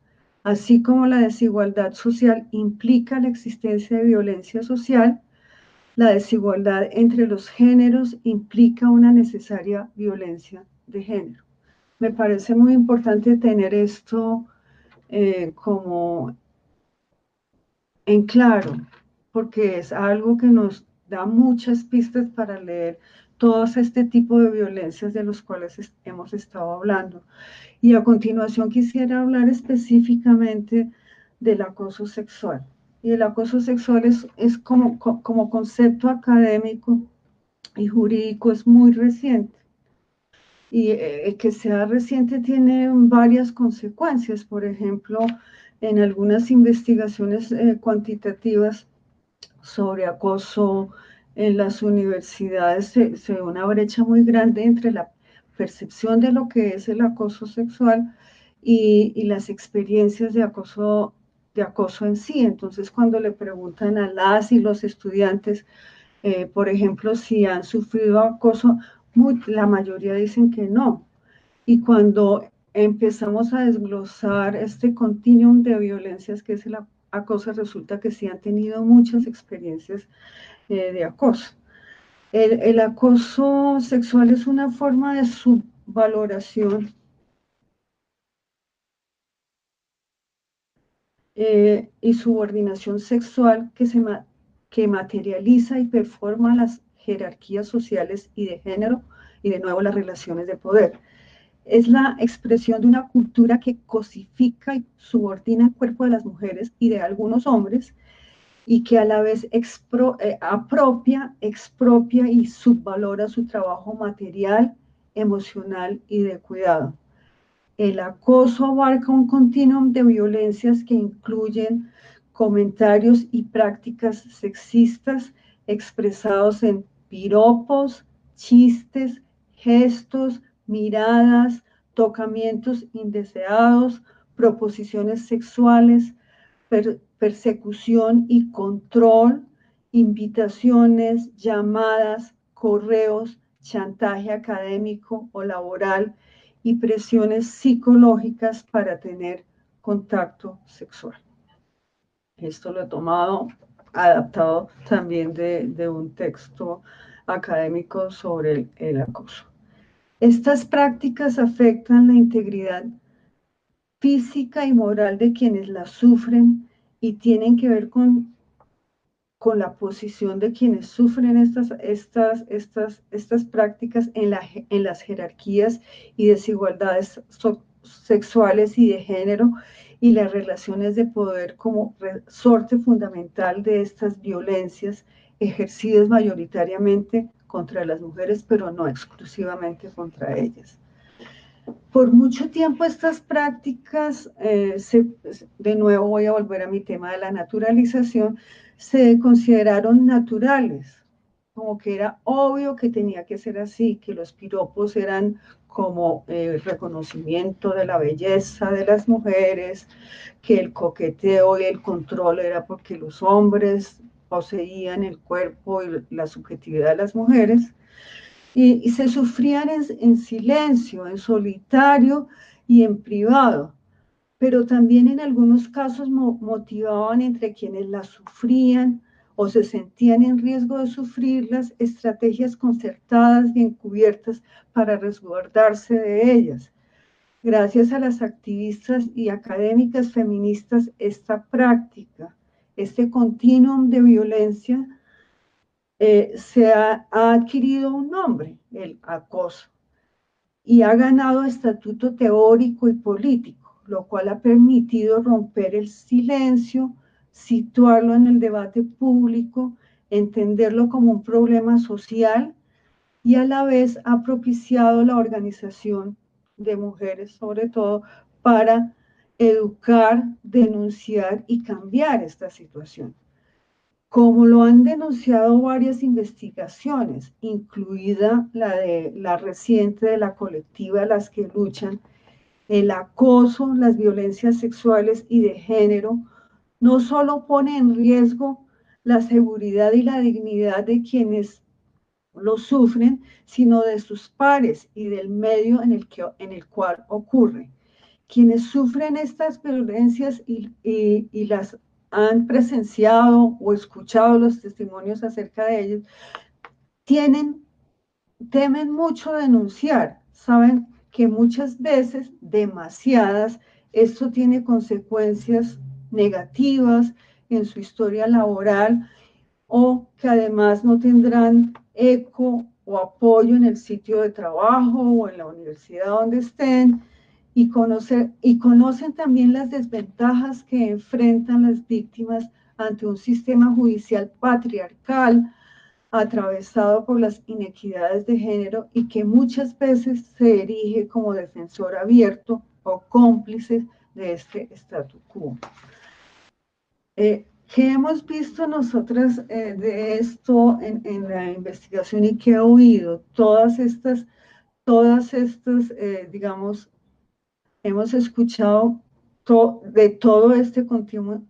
Así como la desigualdad social implica la existencia de violencia social, la desigualdad entre los géneros implica una necesaria violencia de género. Me parece muy importante tener esto como en claro, porque es algo que nos da muchas pistas para leer todos este tipo de violencias de los cuales hemos estado hablando. Y a continuación quisiera hablar específicamente del acoso sexual. Y el acoso sexual es como concepto académico y jurídico es muy reciente. Y que sea reciente tiene varias consecuencias. Por ejemplo, en algunas investigaciones cuantitativas sobre acoso en las universidades se ve una brecha muy grande entre la percepción de lo que es el acoso sexual y las experiencias de acoso en sí. Entonces, cuando le preguntan a las y los estudiantes, por ejemplo, si han sufrido acoso, la mayoría dicen que no. Y cuando empezamos a desglosar este continuum de violencias que es el acoso, resulta que sí han tenido muchas experiencias de acoso. El acoso sexual es una forma de subvaloración y subordinación sexual que materializa y performa las jerarquías sociales y de género y de nuevo las relaciones de poder. Es la expresión de una cultura que cosifica y subordina el cuerpo de las mujeres y de algunos hombres y que a la vez expropia y subvalora su trabajo material, emocional y de cuidado. El acoso abarca un continuum de violencias que incluyen comentarios y prácticas sexistas expresados en piropos, chistes, gestos, miradas, tocamientos indeseados, proposiciones sexuales, persecución y control, invitaciones, llamadas, correos, chantaje académico o laboral y presiones psicológicas para tener contacto sexual. Esto lo he tomado, adaptado también de un texto académico sobre el acoso. Estas prácticas afectan la integridad física y moral de quienes las sufren y tienen que ver con la posición de quienes sufren estas prácticas en las jerarquías y desigualdades sexuales y de género y las relaciones de poder como resorte fundamental de estas violencias ejercidas mayoritariamente contra las mujeres, pero no exclusivamente contra ellas. Por mucho tiempo estas prácticas, de nuevo voy a volver a mi tema de la naturalización, se consideraron naturales, como que era obvio que tenía que ser así, que los piropos eran como reconocimiento de la belleza de las mujeres, que el coqueteo y el control era porque los hombres poseían el cuerpo y la subjetividad de las mujeres. Y se sufrían en silencio, en solitario y en privado, pero también en algunos casos motivaban entre quienes las sufrían o se sentían en riesgo de sufrirlas estrategias concertadas y encubiertas para resguardarse de ellas. Gracias a las activistas y académicas feministas, esta práctica, este continuum de violencia, se ha adquirido un nombre, el acoso, y ha ganado estatuto teórico y político, lo cual ha permitido romper el silencio, situarlo en el debate público, entenderlo como un problema social y a la vez ha propiciado la organización de mujeres, sobre todo, para educar, denunciar y cambiar esta situación. Como lo han denunciado varias investigaciones, incluida la reciente de la colectiva Las que Luchan, el acoso, las violencias sexuales y de género no solo pone en riesgo la seguridad y la dignidad de quienes lo sufren, sino de sus pares y del medio en el cual ocurre. Quienes sufren estas violencias y las han presenciado o escuchado los testimonios acerca de ellos, temen mucho denunciar, saben que muchas veces, demasiadas, esto tiene consecuencias negativas en su historia laboral o que además no tendrán eco o apoyo en el sitio de trabajo o en la universidad donde estén, y conocen también las desventajas que enfrentan las víctimas ante un sistema judicial patriarcal atravesado por las inequidades de género y que muchas veces se erige como defensor abierto o cómplice de este statu quo. ¿Qué hemos visto nosotras de esto en la investigación y qué he oído? Todas estas digamos, hemos escuchado de todo este continuum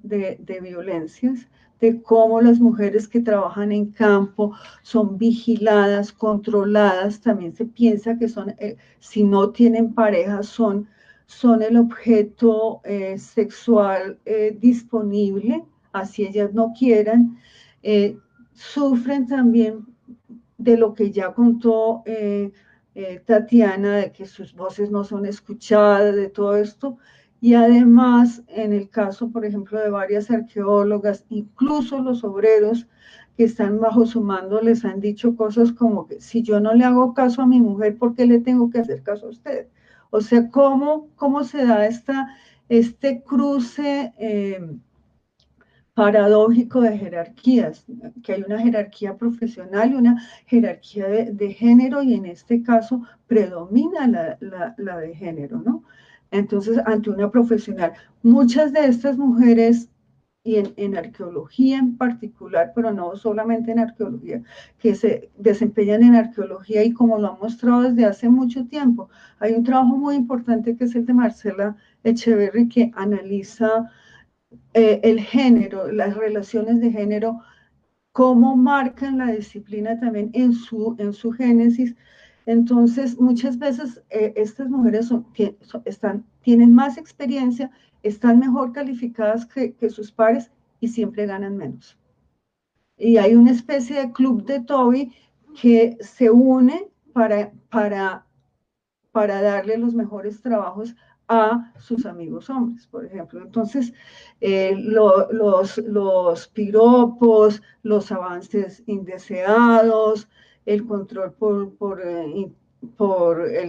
de violencias, de cómo las mujeres que trabajan en campo son vigiladas, controladas, también se piensa que son, si no tienen pareja, son el objeto sexual disponible, así ellas no quieran. sufren también de lo que ya contó Tatiana, de que sus voces no son escuchadas, de todo esto. Y además, en el caso, por ejemplo, de varias arqueólogas, incluso los obreros que están bajo su mando les han dicho cosas como que si yo no le hago caso a mi mujer, ¿por qué le tengo que hacer caso a usted? O sea, ¿cómo se da este cruce paradójico de jerarquías? Que hay una jerarquía profesional y una jerarquía de género, y en este caso predomina la de género, ¿no? Entonces, ante una profesional, muchas de estas mujeres, y en arqueología en particular, pero no solamente en arqueología, que se desempeñan en arqueología, y como lo han mostrado desde hace mucho tiempo, hay un trabajo muy importante que es el de Marcela Echeverry, que analiza el género, las relaciones de género, cómo marcan la disciplina también en su génesis. Entonces, muchas veces estas mujeres tienen más experiencia, están mejor calificadas que sus pares, y siempre ganan menos. Y hay una especie de club de Toby que se une para darle los mejores trabajos a sus amigos hombres, por ejemplo. Entonces, los piropos, los avances indeseados, el control por el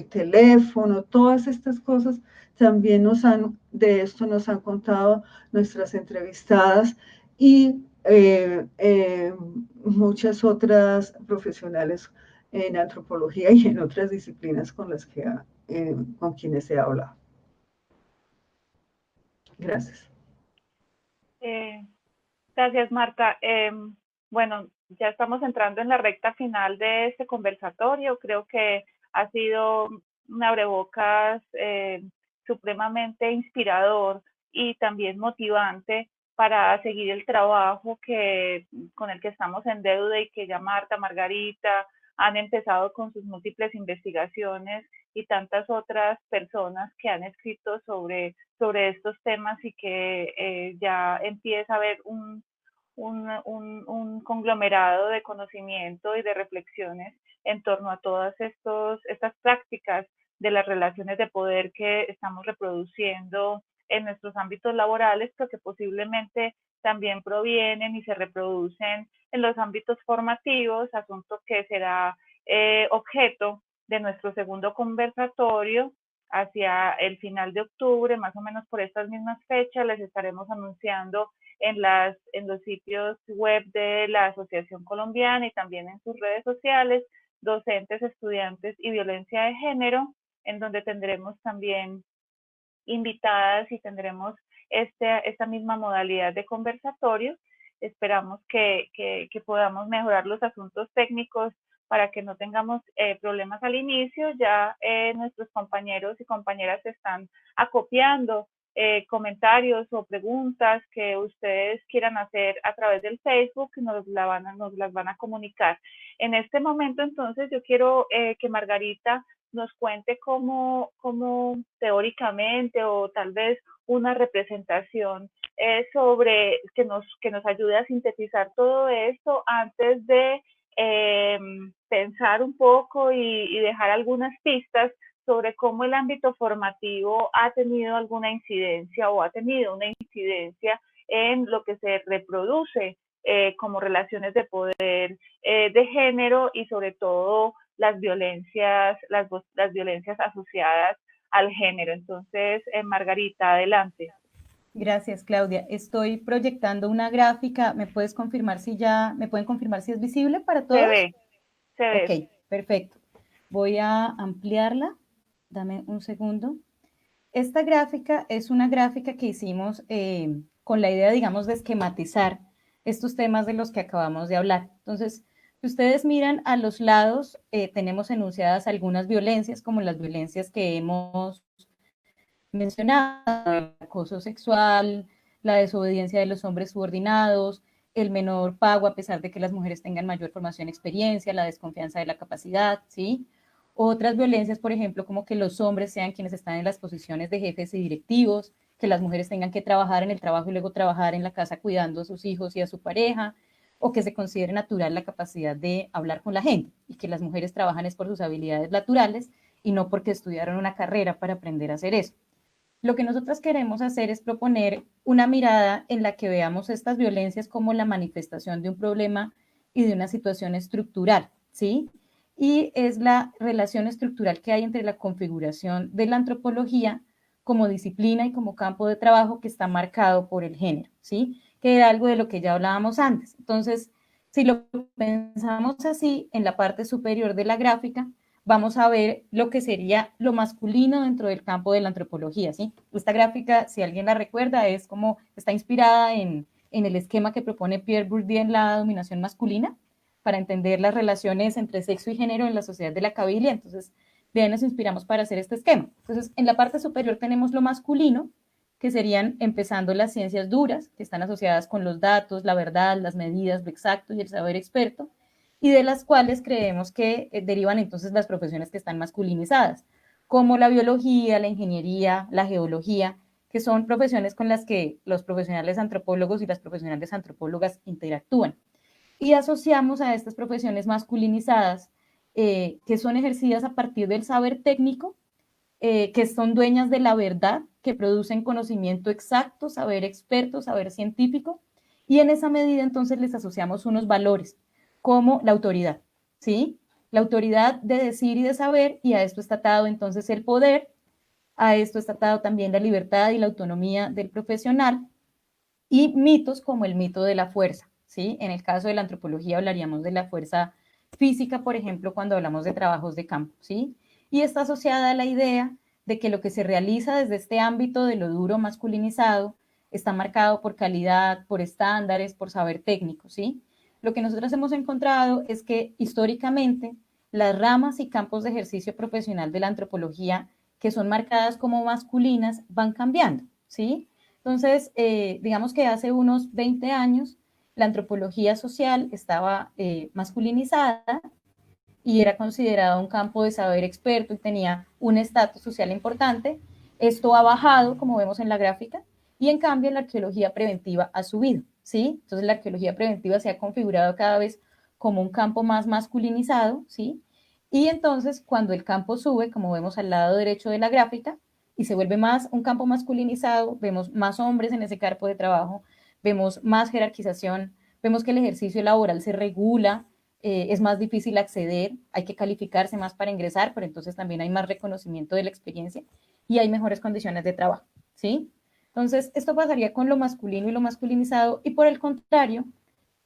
teléfono, todas estas cosas también de esto nos han contado nuestras entrevistadas, y muchas otras profesionales en antropología y en otras disciplinas con quienes he hablado. Gracias. Gracias, Marta. Bueno, ya estamos entrando en la recta final de este conversatorio. Creo que ha sido un abrebocas supremamente inspirador y también motivante para seguir el trabajo con el que estamos en deuda, y que ya Marta, Margarita han empezado con sus múltiples investigaciones, y tantas otras personas que han escrito sobre estos temas, y que ya empieza a haber un conglomerado de conocimiento y de reflexiones en torno a todas estas prácticas de las relaciones de poder que estamos reproduciendo en nuestros ámbitos laborales, pero que posiblemente también provienen y se reproducen en los ámbitos formativos, asunto que será objeto de nuestro segundo conversatorio hacia el final de octubre, más o menos por estas mismas fechas. Les estaremos anunciando en los sitios web de la Asociación Colombiana y también en sus redes sociales, Docentes, Estudiantes y Violencia de Género, en donde tendremos también invitadas y tendremos esta misma modalidad de conversatorio. Esperamos que podamos mejorar los asuntos técnicos para que no tengamos problemas al inicio. Ya nuestros compañeros y compañeras están acopiando comentarios o preguntas que ustedes quieran hacer a través del Facebook, y nos las van a comunicar. En este momento, entonces, yo quiero que Margarita nos cuente cómo teóricamente, o tal vez una representación sobre que nos ayude a sintetizar todo esto antes de pensar un poco y dejar algunas pistas sobre cómo el ámbito formativo ha tenido alguna incidencia o ha tenido una incidencia en lo que se reproduce como relaciones de poder de género, y sobre todo las violencias asociadas al género. Entonces, Margarita, adelante. Gracias, Claudia. Estoy proyectando una gráfica. ¿Me pueden confirmar si es visible para todos? Se ve. Ok, perfecto. Voy a ampliarla. Dame un segundo. Esta gráfica es una gráfica que hicimos con la idea, digamos, de esquematizar estos temas de los que acabamos de hablar. Entonces, si ustedes miran a los lados, tenemos enunciadas algunas violencias, como las violencias que hemos mencionado: el acoso sexual, la desobediencia de los hombres subordinados, el menor pago a pesar de que las mujeres tengan mayor formación y experiencia, la desconfianza de la capacidad, ¿sí? Otras violencias, por ejemplo, como que los hombres sean quienes están en las posiciones de jefes y directivos, que las mujeres tengan que trabajar en el trabajo y luego trabajar en la casa cuidando a sus hijos y a su pareja, o que se considere natural la capacidad de hablar con la gente, y que las mujeres trabajan es por sus habilidades naturales y no porque estudiaron una carrera para aprender a hacer eso. Lo que nosotras queremos hacer es proponer una mirada en la que veamos estas violencias como la manifestación de un problema y de una situación estructural, ¿sí? Y es la relación estructural que hay entre la configuración de la antropología como disciplina y como campo de trabajo que está marcado por el género, ¿sí? Que era algo de lo que ya hablábamos antes. Entonces, si lo pensamos así, en la parte superior de la gráfica, vamos a ver lo que sería lo masculino dentro del campo de la antropología, ¿sí? Esta gráfica, si alguien la recuerda, es como, está inspirada en el esquema que propone Pierre Bourdieu en la dominación masculina, para entender las relaciones entre sexo y género en la sociedad de la Cabilia. Entonces, de ahí nos inspiramos para hacer este esquema. Entonces, en la parte superior tenemos lo masculino, que serían empezando las ciencias duras, que están asociadas con los datos, la verdad, las medidas, lo exacto y el saber experto, y de las cuales creemos que derivan entonces las profesiones que están masculinizadas, como la biología, la ingeniería, la geología, que son profesiones con las que los profesionales antropólogos y las profesionales antropólogas interactúan. Y asociamos a estas profesiones masculinizadas, que son ejercidas a partir del saber técnico, que son dueñas de la verdad, que producen conocimiento exacto, saber experto, saber científico, y en esa medida entonces les asociamos unos valores, como la autoridad, ¿sí? La autoridad de decir y de saber, y a esto está atado entonces el poder, a esto está atado también la libertad y la autonomía del profesional, y mitos como el mito de la fuerza, ¿sí? En el caso de la antropología hablaríamos de la fuerza física, por ejemplo, cuando hablamos de trabajos de campo, ¿sí? Y está asociada a la idea de que lo que se realiza desde este ámbito de lo duro masculinizado está marcado por calidad, por estándares, por saber técnico, ¿sí? Lo que nosotros hemos encontrado es que históricamente las ramas y campos de ejercicio profesional de la antropología que son marcadas como masculinas van cambiando, ¿sí? Entonces, digamos que hace unos 20 años la antropología social estaba masculinizada y era considerado un campo de saber experto y tenía un estatus social importante. Esto ha bajado, como vemos en la gráfica, y en cambio la arqueología preventiva ha subido, ¿sí? Entonces la arqueología preventiva se ha configurado cada vez como un campo más masculinizado, ¿sí? Y entonces cuando el campo sube, como vemos al lado derecho de la gráfica, y se vuelve más un campo masculinizado, vemos más hombres en ese campo de trabajo, vemos más jerarquización, vemos que el ejercicio laboral se regula, es más difícil acceder, hay que calificarse más para ingresar, pero entonces también hay más reconocimiento de la experiencia y hay mejores condiciones de trabajo, ¿sí? Entonces, esto pasaría con lo masculino y lo masculinizado, y por el contrario,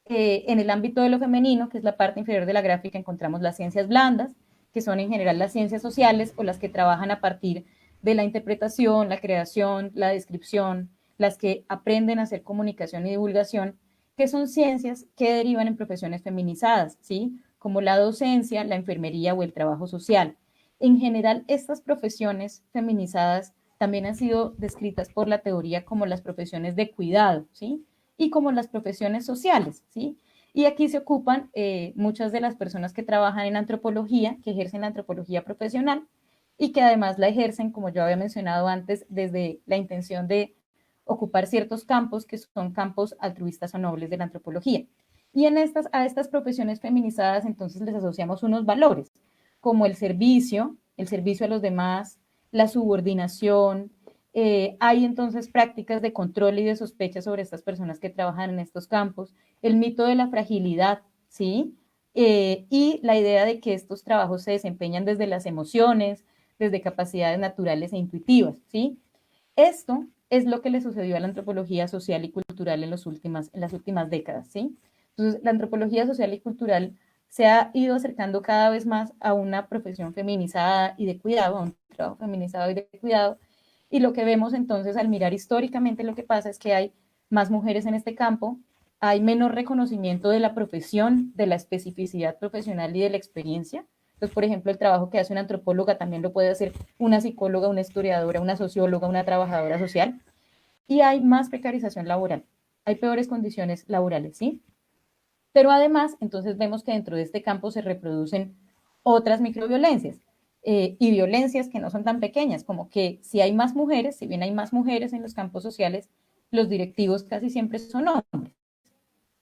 en el ámbito de lo femenino, que es la parte inferior de la gráfica, encontramos las ciencias blandas, que son en general las ciencias sociales o las que trabajan a partir de la interpretación, la creación, la descripción, las que aprenden a hacer comunicación y divulgación, que son ciencias que derivan en profesiones feminizadas, ¿sí? Como la docencia, la enfermería o el trabajo social. En general, estas profesiones feminizadas también han sido descritas por la teoría como las profesiones de cuidado, ¿sí? Y como las profesiones sociales, ¿sí? Y aquí se ocupan muchas de las personas que trabajan en antropología, que ejercen la antropología profesional y que además la ejercen, como yo había mencionado antes, desde la intención de ocupar ciertos campos que son campos altruistas o nobles de la antropología. Y a estas profesiones feminizadas entonces les asociamos unos valores, como el servicio a los demás, la subordinación. Hay entonces prácticas de control y de sospecha sobre estas personas que trabajan en estos campos, el mito de la fragilidad, ¿sí? Y la idea de que estos trabajos se desempeñan desde las emociones, desde capacidades naturales e intuitivas, ¿sí? Esto es lo que le sucedió a la antropología social y cultural en las últimas décadas, ¿sí? Entonces, la antropología social y cultural se ha ido acercando cada vez más a una profesión feminizada y de cuidado, a un trabajo feminizado y de cuidado, y lo que vemos entonces al mirar históricamente lo que pasa es que hay más mujeres en este campo, hay menos reconocimiento de la profesión, de la especificidad profesional y de la experiencia. Entonces, por ejemplo, el trabajo que hace una antropóloga también lo puede hacer una psicóloga, una historiadora, una socióloga, una trabajadora social. Y hay más precarización laboral, hay peores condiciones laborales, ¿sí? Pero además, entonces vemos que dentro de este campo se reproducen otras microviolencias y violencias que no son tan pequeñas, como que si hay más mujeres, si bien hay más mujeres en los campos sociales, los directivos casi siempre son hombres,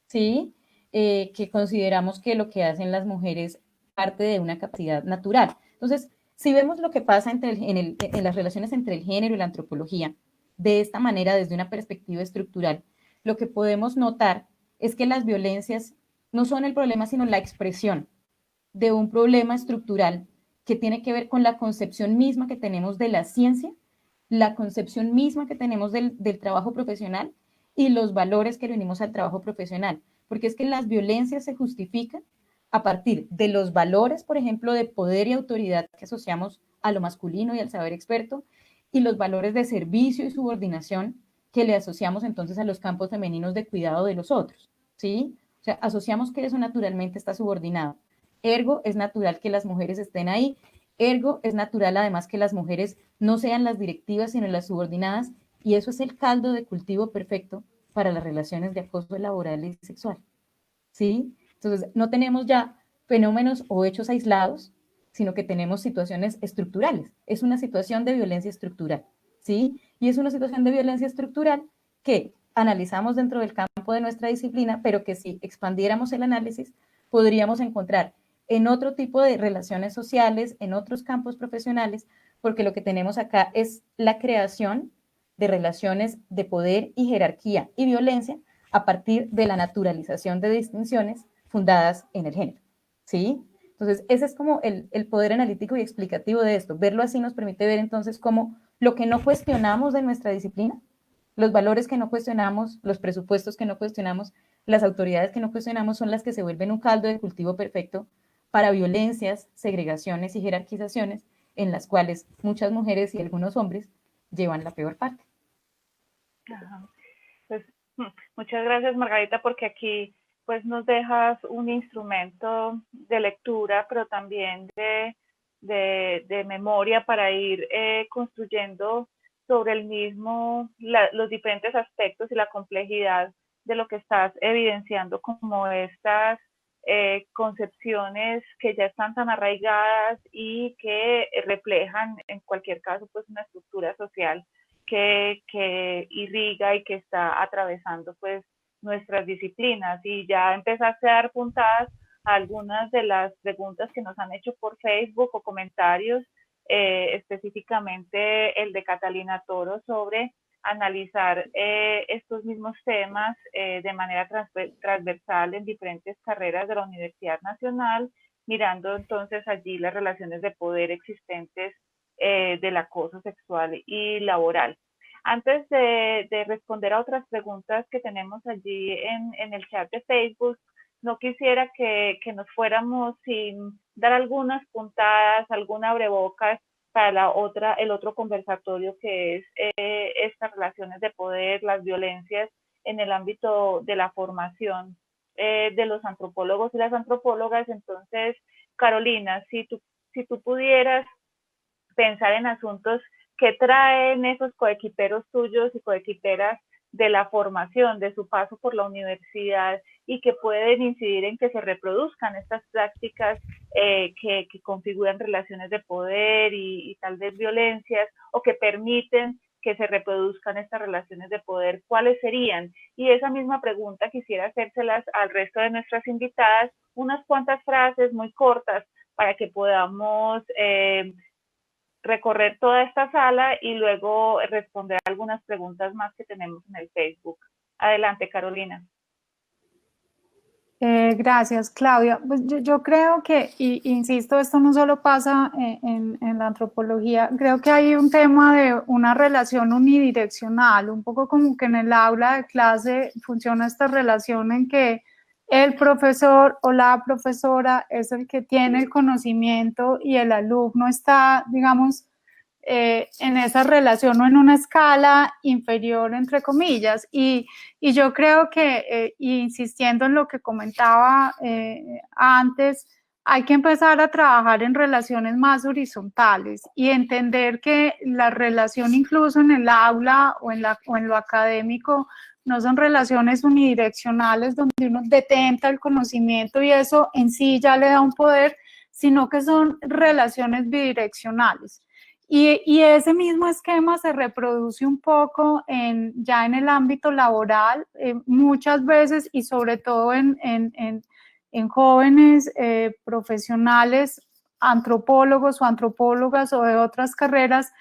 ¿sí? que consideramos que lo que hacen las mujeres parte de una capacidad natural. Entonces, si vemos lo que pasa en las relaciones entre el género y la antropología, de esta manera, desde una perspectiva estructural, lo que podemos notar es que las violencias no son el problema, sino la expresión de un problema estructural que tiene que ver con la concepción misma que tenemos de la ciencia, la concepción misma que tenemos del trabajo profesional y los valores que le unimos al trabajo profesional. Porque es que las violencias se justifican a partir de los valores, por ejemplo, de poder y autoridad que asociamos a lo masculino y al saber experto, y los valores de servicio y subordinación que le asociamos entonces a los campos femeninos de cuidado de los otros, ¿sí? O sea, asociamos que eso naturalmente está subordinado. Ergo, es natural que las mujeres estén ahí. Ergo, es natural además que las mujeres no sean las directivas, sino las subordinadas, y eso es el caldo de cultivo perfecto para las relaciones de acoso laboral y sexual, ¿sí? Entonces, no tenemos ya fenómenos o hechos aislados, sino que tenemos situaciones estructurales. Es una situación de violencia estructural, ¿sí? Y es una situación de violencia estructural que analizamos dentro del campo de nuestra disciplina, pero que si expandiéramos el análisis, podríamos encontrar en otro tipo de relaciones sociales, en otros campos profesionales, porque lo que tenemos acá es la creación de relaciones de poder y jerarquía y violencia a partir de la naturalización de distinciones fundadas en el género, ¿sí? Entonces, ese es como el poder analítico y explicativo de esto. Verlo así nos permite ver entonces cómo lo que no cuestionamos de nuestra disciplina, los valores que no cuestionamos, los presupuestos que no cuestionamos, las autoridades que no cuestionamos son las que se vuelven un caldo de cultivo perfecto para violencias, segregaciones y jerarquizaciones en las cuales muchas mujeres y algunos hombres llevan la peor parte. Ajá. Pues muchas gracias, Margarita, porque aquí pues nos dejas un instrumento de lectura, pero también de memoria para ir construyendo sobre el mismo los diferentes aspectos y la complejidad de lo que estás evidenciando como estas concepciones que ya están tan arraigadas y que reflejan en cualquier caso pues una estructura social que irriga y que está atravesando pues nuestras disciplinas. Y ya empezaste a dar puntadas a algunas de las preguntas que nos han hecho por Facebook o comentarios, específicamente el de Catalina Toro sobre analizar estos mismos temas de manera transversal en diferentes carreras de la Universidad Nacional, mirando entonces allí las relaciones de poder existentes del acoso sexual y laboral. Antes de responder a otras preguntas que tenemos allí en el chat de Facebook, no quisiera que nos fuéramos sin dar algunas puntadas, alguna abrebocas para el otro conversatorio que es estas relaciones de poder, las violencias en el ámbito de la formación de los antropólogos y las antropólogas. Entonces, Carolina, si tú pudieras pensar en asuntos que traen esos coequiperos tuyos y coequiperas de la formación, de su paso por la universidad y que pueden incidir en que se reproduzcan estas prácticas que configuran relaciones de poder y tal vez violencias o que permiten que se reproduzcan estas relaciones de poder, ¿cuáles serían? Y esa misma pregunta quisiera hacérselas al resto de nuestras invitadas, unas cuantas frases muy cortas para que podamos recorrer toda esta sala y luego responder algunas preguntas más que tenemos en el Facebook. Adelante, Carolina. Gracias, Claudia. Pues yo creo que, y insisto, esto no solo pasa en la antropología, creo que hay un tema de una relación unidireccional, un poco como que en el aula de clase funciona esta relación en que el profesor o la profesora es el que tiene el conocimiento y el alumno está, digamos, en esa relación o en una escala inferior, entre comillas. Y yo creo que, insistiendo en lo que comentaba antes, hay que empezar a trabajar en relaciones más horizontales y entender que la relación incluso en el aula o en lo académico no son relaciones unidireccionales donde uno detenta el conocimiento y eso en sí ya le da un poder, sino que son relaciones bidireccionales. Y ese mismo esquema se reproduce un poco ya en el ámbito laboral, muchas veces y sobre todo en jóvenes profesionales, antropólogos o antropólogas o de otras carreras,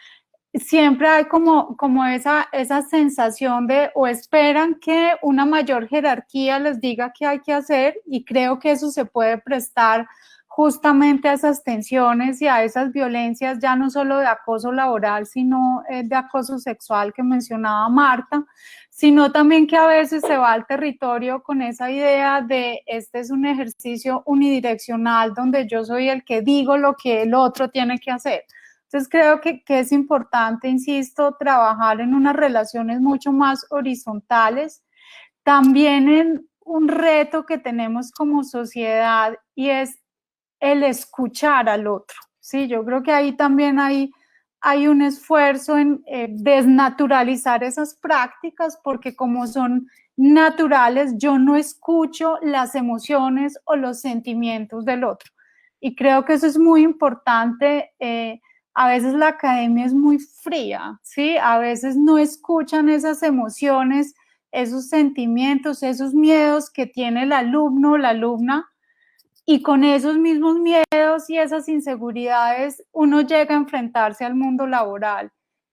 siempre hay como esa sensación de o esperan que una mayor jerarquía les diga qué hay que hacer, y creo que eso se puede prestar justamente a esas tensiones y a esas violencias, ya no solo de acoso laboral, sino de acoso sexual que mencionaba Marta, sino también que a veces se va al territorio con esa idea de este es un ejercicio unidireccional donde yo soy el que digo lo que el otro tiene que hacer. Entonces creo que es importante, insisto, trabajar en unas relaciones mucho más horizontales, también en un reto que tenemos como sociedad, y es el escuchar al otro. Sí, yo creo que ahí también hay un esfuerzo en desnaturalizar esas prácticas, porque como son naturales, yo no escucho las emociones o los sentimientos del otro. Y creo que eso es muy importante. A veces la academia es muy fría, ¿sí? A veces no escuchan esas emociones, esos sentimientos, esos miedos que tiene el alumno o la alumna, y con esos mismos miedos y esas inseguridades uno llega a enfrentarse al mundo laboral.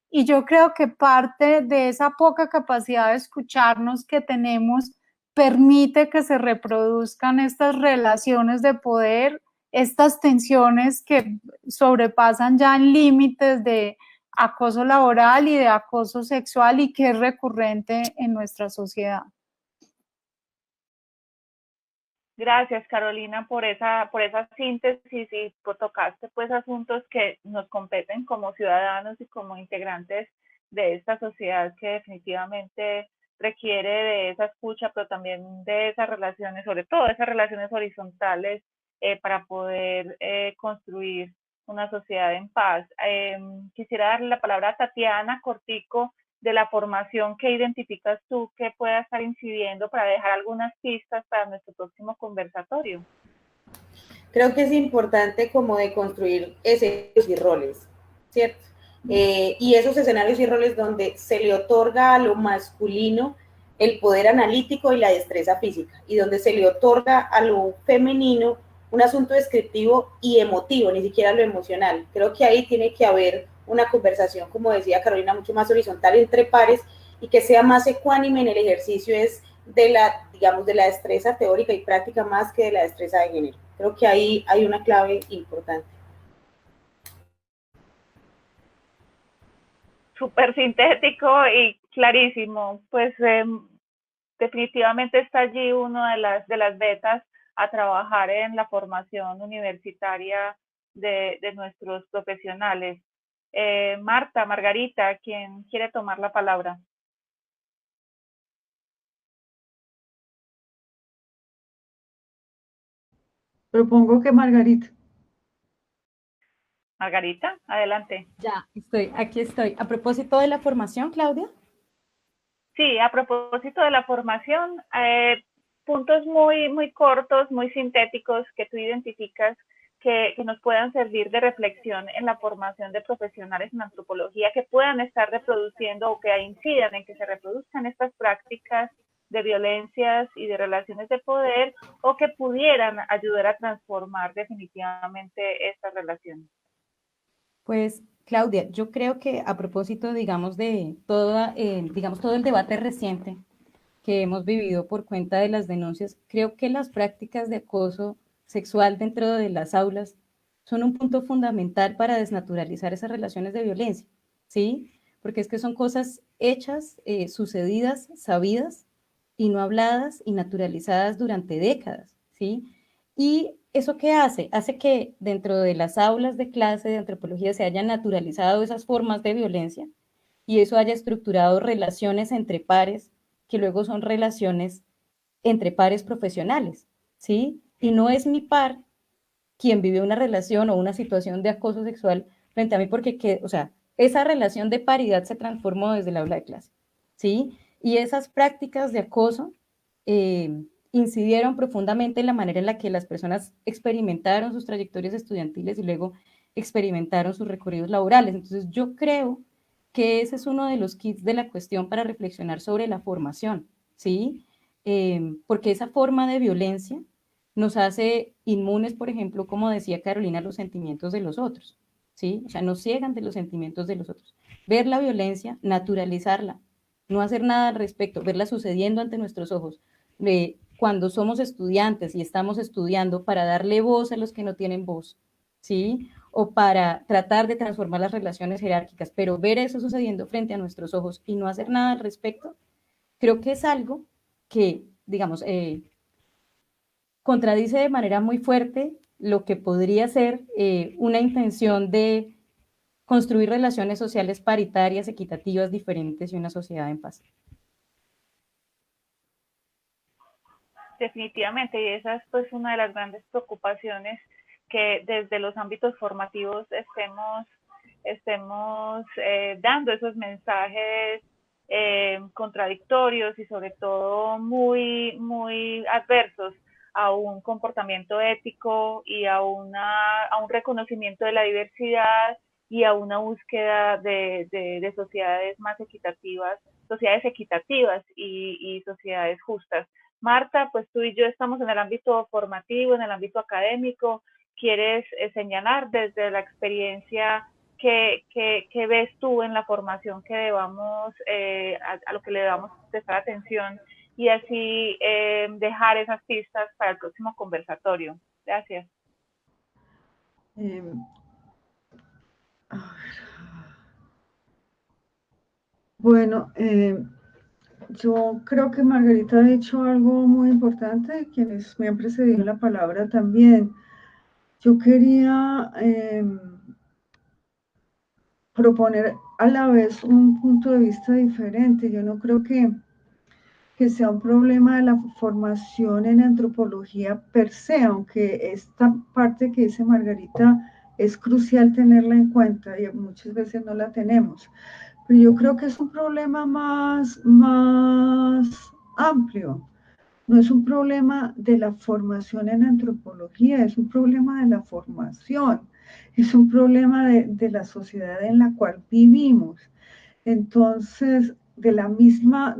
Y yo creo que parte de esa poca capacidad de escucharnos que tenemos permite que se reproduzcan estas relaciones de poder, estas tensiones que sobrepasan ya en límites de acoso laboral y de acoso sexual, y que es recurrente en nuestra sociedad. Gracias, Carolina, por esa síntesis, y por tocaste pues asuntos que nos competen como ciudadanos y como integrantes de esta sociedad, que definitivamente requiere de esa escucha, pero también de esas relaciones, sobre todo esas relaciones horizontales, para poder construir una sociedad en paz. Quisiera darle la palabra a Tatiana Cortico, de la formación que identificas tú que pueda estar incidiendo, para dejar algunas pistas para nuestro próximo conversatorio. Creo que es importante como de construir escenarios y roles, ¿cierto? Y esos escenarios y roles donde se le otorga a lo masculino el poder analítico y la destreza física, y donde se le otorga a lo femenino un asunto descriptivo y emotivo, ni siquiera lo emocional. Creo que ahí tiene que haber una conversación, como decía Carolina, mucho más horizontal entre pares, y que sea más ecuánime en el ejercicio es de la, digamos, de la destreza teórica y práctica más que de la destreza de género. Creo que ahí hay una clave importante. Súper sintético y clarísimo. Pues definitivamente está allí una de las vetas a trabajar en la formación universitaria de nuestros profesionales. Marta, Margarita, ¿quién quiere tomar la palabra? Propongo que Margarita. Margarita, adelante. Ya, aquí estoy. A propósito de la formación, Claudia. Sí, a propósito de la formación, puntos muy cortos, muy sintéticos que tú identificas que nos puedan servir de reflexión en la formación de profesionales en antropología, que puedan estar reproduciendo o que incidan en que se reproduzcan estas prácticas de violencias y de relaciones de poder, o que pudieran ayudar a transformar definitivamente estas relaciones. Pues, Claudia, yo creo que a propósito, digamos, de digamos, todo el debate reciente que hemos vivido por cuenta de las denuncias, creo que las prácticas de acoso sexual dentro de las aulas son un punto fundamental para desnaturalizar esas relaciones de violencia, ¿sí? Porque es que son cosas hechas, sucedidas, sabidas y no habladas y naturalizadas durante décadas, ¿sí? ¿Y eso qué hace? Hace que dentro de las aulas de clase de antropología se hayan naturalizado esas formas de violencia, y eso haya estructurado relaciones entre pares que luego son relaciones entre pares profesionales, ¿sí? Y no es mi par quien vive una relación o una situación de acoso sexual frente a mí, porque, o sea, esa relación de paridad se transformó desde el aula de clase, ¿sí? Y esas prácticas de acoso incidieron profundamente en la manera en la que las personas experimentaron sus trayectorias estudiantiles y luego experimentaron sus recorridos laborales. Entonces yo creo que ese es uno de los kits de la cuestión para reflexionar sobre la formación, ¿sí? Porque esa forma de violencia nos hace inmunes, por ejemplo, como decía Carolina, a los sentimientos de los otros, ¿sí? O sea, nos ciegan de los sentimientos de los otros. Ver la violencia, naturalizarla, no hacer nada al respecto, verla sucediendo ante nuestros ojos. Cuando somos estudiantes y estamos estudiando para darle voz a los que no tienen voz, ¿sí? O para tratar de transformar las relaciones jerárquicas, pero ver eso sucediendo frente a nuestros ojos y no hacer nada al respecto, creo que es algo que, digamos, contradice de manera muy fuerte lo que podría ser una intención de construir relaciones sociales paritarias, equitativas, diferentes y una sociedad en paz. Definitivamente, y esa es pues una de las grandes preocupaciones, que desde los ámbitos formativos estemos dando esos mensajes contradictorios y sobre todo muy, muy adversos a un comportamiento ético y a un reconocimiento de la diversidad y a una búsqueda de sociedades más equitativas, sociedades equitativas y sociedades justas. Marta, pues tú y yo estamos en el ámbito formativo, en el ámbito académico. ¿Quieres señalar desde la experiencia que ves tú en la formación que debamos, a lo que le debamos prestar atención y así dejar esas pistas para el próximo conversatorio? Gracias. Bueno, yo creo que Margarita ha dicho algo muy importante, quienes me han precedido en la palabra también. Yo quería proponer a la vez un punto de vista diferente. Yo no creo que sea un problema de la formación en antropología per se, aunque esta parte que dice Margarita es crucial tenerla en cuenta y muchas veces no la tenemos. Pero yo creo que es un problema más amplio. No es un problema de la formación en antropología, es un problema de la formación, es un problema de la sociedad en la cual vivimos. Entonces, de la misma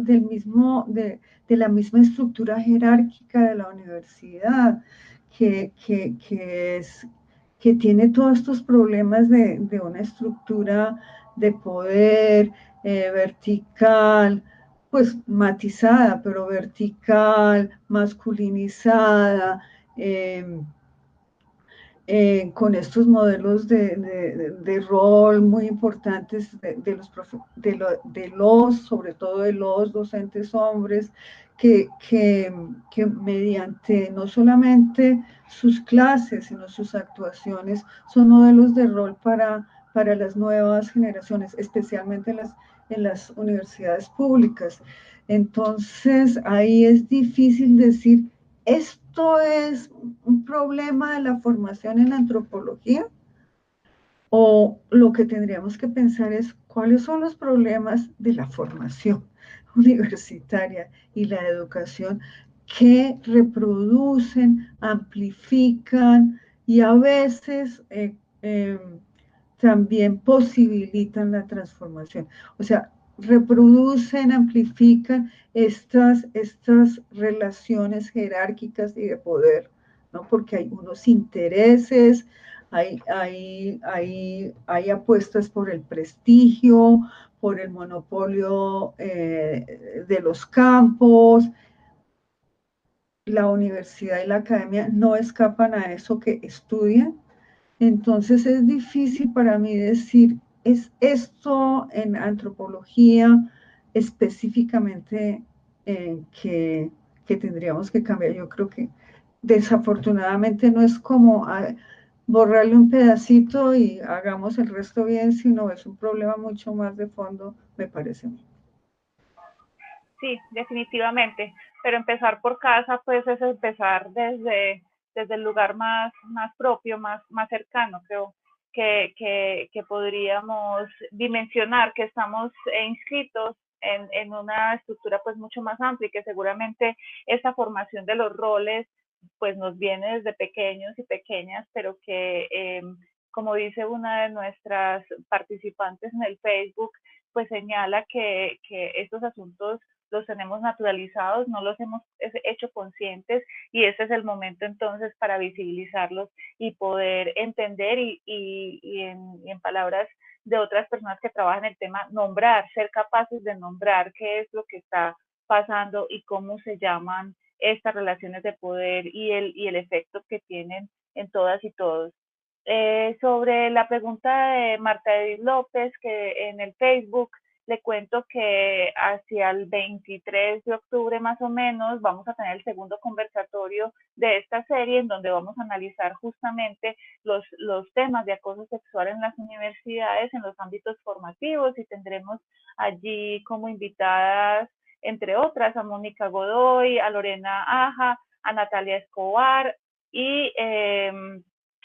estructura jerárquica de la universidad, que tiene todos estos problemas de una estructura de poder vertical, pues matizada, pero vertical, masculinizada, con estos modelos de rol muy importantes sobre todo de los docentes hombres, que mediante no solamente sus clases, sino sus actuaciones, son modelos de rol para las nuevas generaciones, especialmente en las universidades públicas. Entonces, ahí es difícil decir, ¿esto es un problema de la formación en antropología? O lo que tendríamos que pensar es cuáles son los problemas de la formación universitaria y la educación que reproducen, amplifican y a veces también posibilitan la transformación. O sea, reproducen, amplifican estas relaciones jerárquicas y de poder, ¿no? Porque hay unos intereses, hay apuestas por el prestigio, por el monopolio de los campos. La universidad y la academia no escapan a eso que estudian. Entonces es difícil para mí decir, ¿es esto en antropología específicamente que tendríamos que cambiar? Yo creo que desafortunadamente no es como borrarle un pedacito y hagamos el resto bien, sino es un problema mucho más de fondo, me parece a mí. Sí, definitivamente, pero empezar por casa pues es empezar desde el lugar más propio, más cercano. Creo que podríamos dimensionar que estamos inscritos en una estructura pues mucho más amplia y que seguramente esa formación de los roles pues nos viene desde pequeños y pequeñas, pero que como dice una de nuestras participantes en el Facebook, pues señala que estos asuntos los tenemos naturalizados, no los hemos hecho conscientes, y ese es el momento entonces para visibilizarlos y poder entender y en palabras de otras personas que trabajan el tema, nombrar, ser capaces de nombrar qué es lo que está pasando y cómo se llaman estas relaciones de poder y el efecto que tienen en todas y todos. Sobre la pregunta de Marta Edith López, que en el Facebook, le cuento que hacia el 23 de octubre más o menos vamos a tener el segundo conversatorio de esta serie, en donde vamos a analizar justamente los temas de acoso sexual en las universidades, en los ámbitos formativos, y tendremos allí como invitadas, entre otras, a Mónica Godoy, a Lorena Aja, a Natalia Escobar y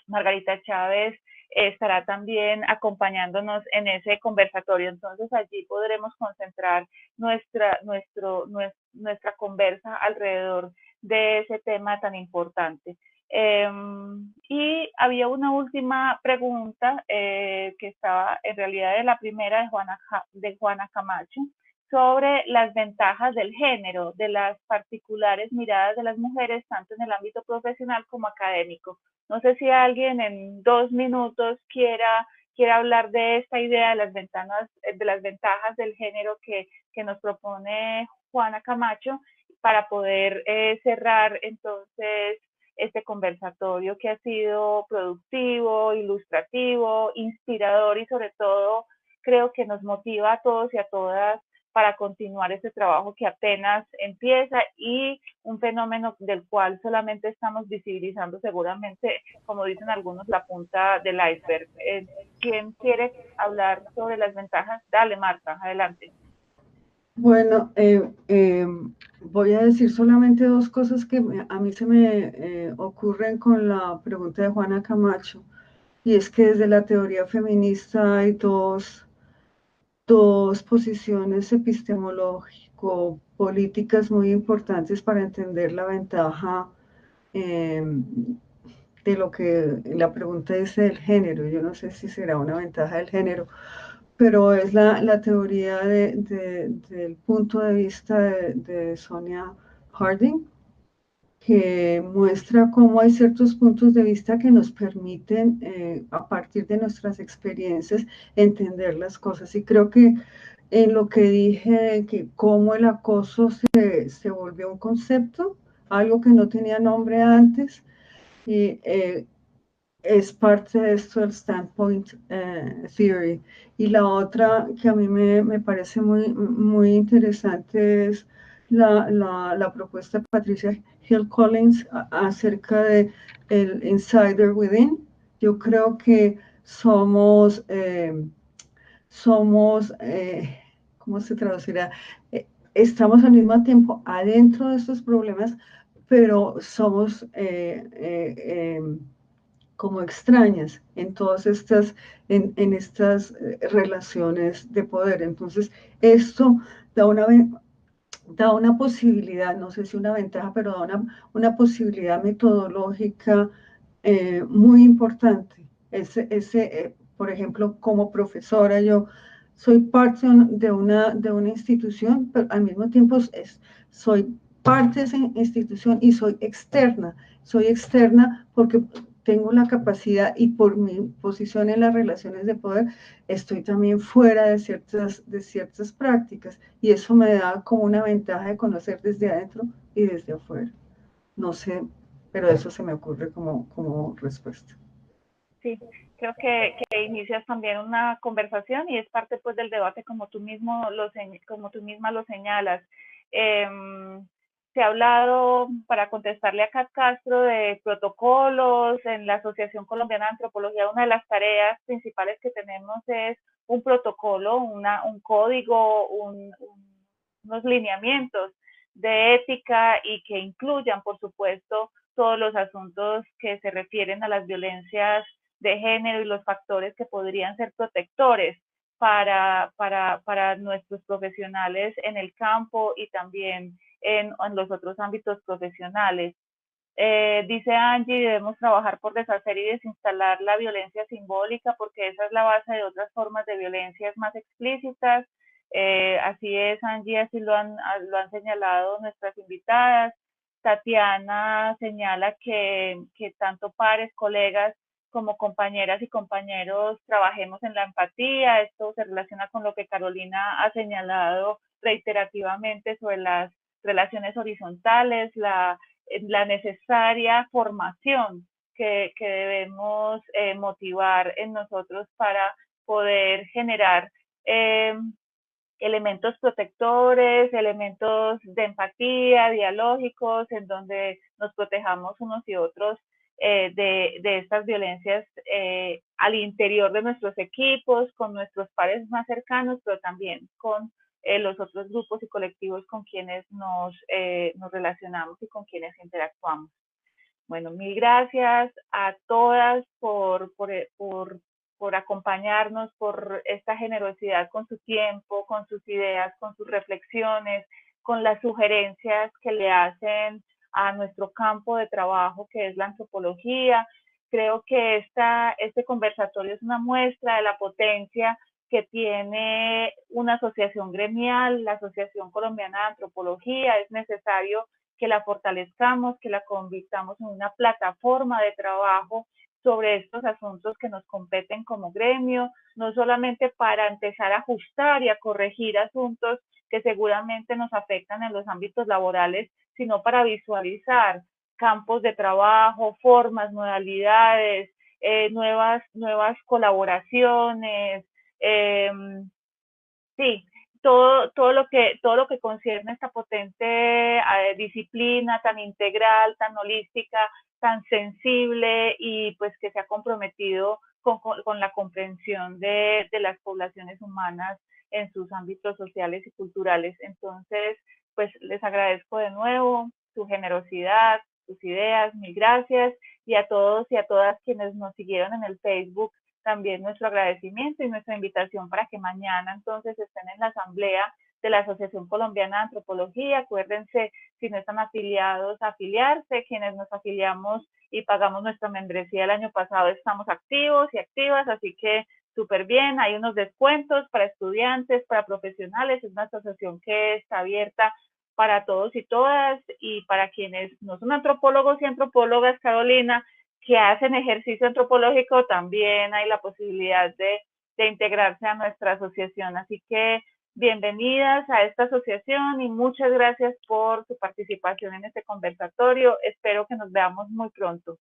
Margarita Chávez estará también acompañándonos en ese conversatorio. Entonces allí podremos concentrar nuestra conversa alrededor de ese tema tan importante. Y había una última pregunta que estaba en realidad de la primera de Juana Camacho, sobre las ventajas del género, de las particulares miradas de las mujeres, tanto en el ámbito profesional como académico. No sé si alguien en 2 minutos quiera hablar de esta idea de las ventajas del género que nos propone Juana Camacho, para poder cerrar entonces este conversatorio, que ha sido productivo, ilustrativo, inspirador, y sobre todo creo que nos motiva a todos y a todas para continuar este trabajo que apenas empieza, y un fenómeno del cual solamente estamos visibilizando seguramente, como dicen algunos, la punta del iceberg. ¿Quién quiere hablar sobre las ventajas? Dale, Marta, adelante. Bueno, voy a decir solamente 2 cosas que a mí se me ocurren con la pregunta de Juana Camacho, y es que desde la teoría feminista hay dos posiciones epistemológico-políticas muy importantes para entender la ventaja de lo que la pregunta dice del género. Yo no sé si será una ventaja del género, pero es la teoría del punto de vista de Sonia Harding, que muestra cómo hay ciertos puntos de vista que nos permiten, a partir de nuestras experiencias, entender las cosas. Y creo que en lo que dije, que cómo el acoso se volvió un concepto, algo que no tenía nombre antes, y es parte de esto del standpoint theory. Y la otra que a mí me parece muy interesante es la propuesta de Patricia Hill Collins acerca de el insider within. Yo creo que somos, ¿cómo se traducirá? Estamos al mismo tiempo adentro de estos problemas, pero somos como extrañas en todas estas, en estas relaciones de poder. Entonces, esto da una posibilidad, no sé si una ventaja, pero da una posibilidad metodológica muy importante. Por ejemplo, como profesora, yo soy parte de una institución, pero al mismo tiempo soy parte de esa institución y soy externa. Soy externa porque tengo la capacidad, y por mi posición en las relaciones de poder, estoy también fuera de ciertas prácticas, y eso me da como una ventaja de conocer desde adentro y desde afuera. No sé, pero eso se me ocurre como respuesta. Sí, creo que inicias también una conversación, y es parte pues del debate, como tú misma lo señalas. Se ha hablado, para contestarle a Kat Castro, de protocolos en la Asociación Colombiana de Antropología. Una de las tareas principales que tenemos es un protocolo, un código, unos lineamientos de ética, y que incluyan, por supuesto, todos los asuntos que se refieren a las violencias de género y los factores que podrían ser protectores para nuestros profesionales en el campo y también en los otros ámbitos profesionales. Dice Angie, debemos trabajar por deshacer y desinstalar la violencia simbólica porque esa es la base de otras formas de violencias más explícitas. Así es, Angie, así lo han señalado nuestras invitadas. Tatiana señala que tanto pares, colegas, como compañeras y compañeros trabajemos en la empatía. Esto se relaciona con lo que Carolina ha señalado reiterativamente sobre las relaciones horizontales, la necesaria formación que debemos motivar en nosotros para poder generar elementos protectores, elementos de empatía, dialógicos, en donde nos protejamos unos y otros de estas violencias al interior de nuestros equipos, con nuestros pares más cercanos, pero también con los otros grupos y colectivos con quienes nos relacionamos y con quienes interactuamos. Bueno, mil gracias a todas por acompañarnos, por esta generosidad con su tiempo, con sus ideas, con sus reflexiones, con las sugerencias que le hacen a nuestro campo de trabajo, que es la antropología. Creo que este conversatorio es una muestra de la potencia que tiene una asociación gremial, la Asociación Colombiana de Antropología. Es necesario que la fortalezcamos, que la convirtamos en una plataforma de trabajo sobre estos asuntos que nos competen como gremio, no solamente para empezar a ajustar y a corregir asuntos que seguramente nos afectan en los ámbitos laborales, sino para visualizar campos de trabajo, formas, modalidades, nuevas colaboraciones, sí, todo lo que concierne a esta potente disciplina tan integral, tan holística, tan sensible y pues que se ha comprometido con la comprensión de las poblaciones humanas en sus ámbitos sociales y culturales. Entonces, pues les agradezco de nuevo su generosidad, sus ideas, mil gracias, y a todos y a todas quienes nos siguieron en el Facebook, también nuestro agradecimiento y nuestra invitación para que mañana entonces estén en la asamblea de la Asociación Colombiana de Antropología. Acuérdense, si no están afiliados, afiliarse. Quienes nos afiliamos y pagamos nuestra membresía el año pasado estamos activos y activas, así que súper bien. Hay unos descuentos para estudiantes, para profesionales. Es una asociación que está abierta para todos y todas, y para quienes no son antropólogos y antropólogas, Carolina, que hacen ejercicio antropológico, también hay la posibilidad de integrarse a nuestra asociación. Así que bienvenidas a esta asociación y muchas gracias por su participación en este conversatorio. Espero que nos veamos muy pronto.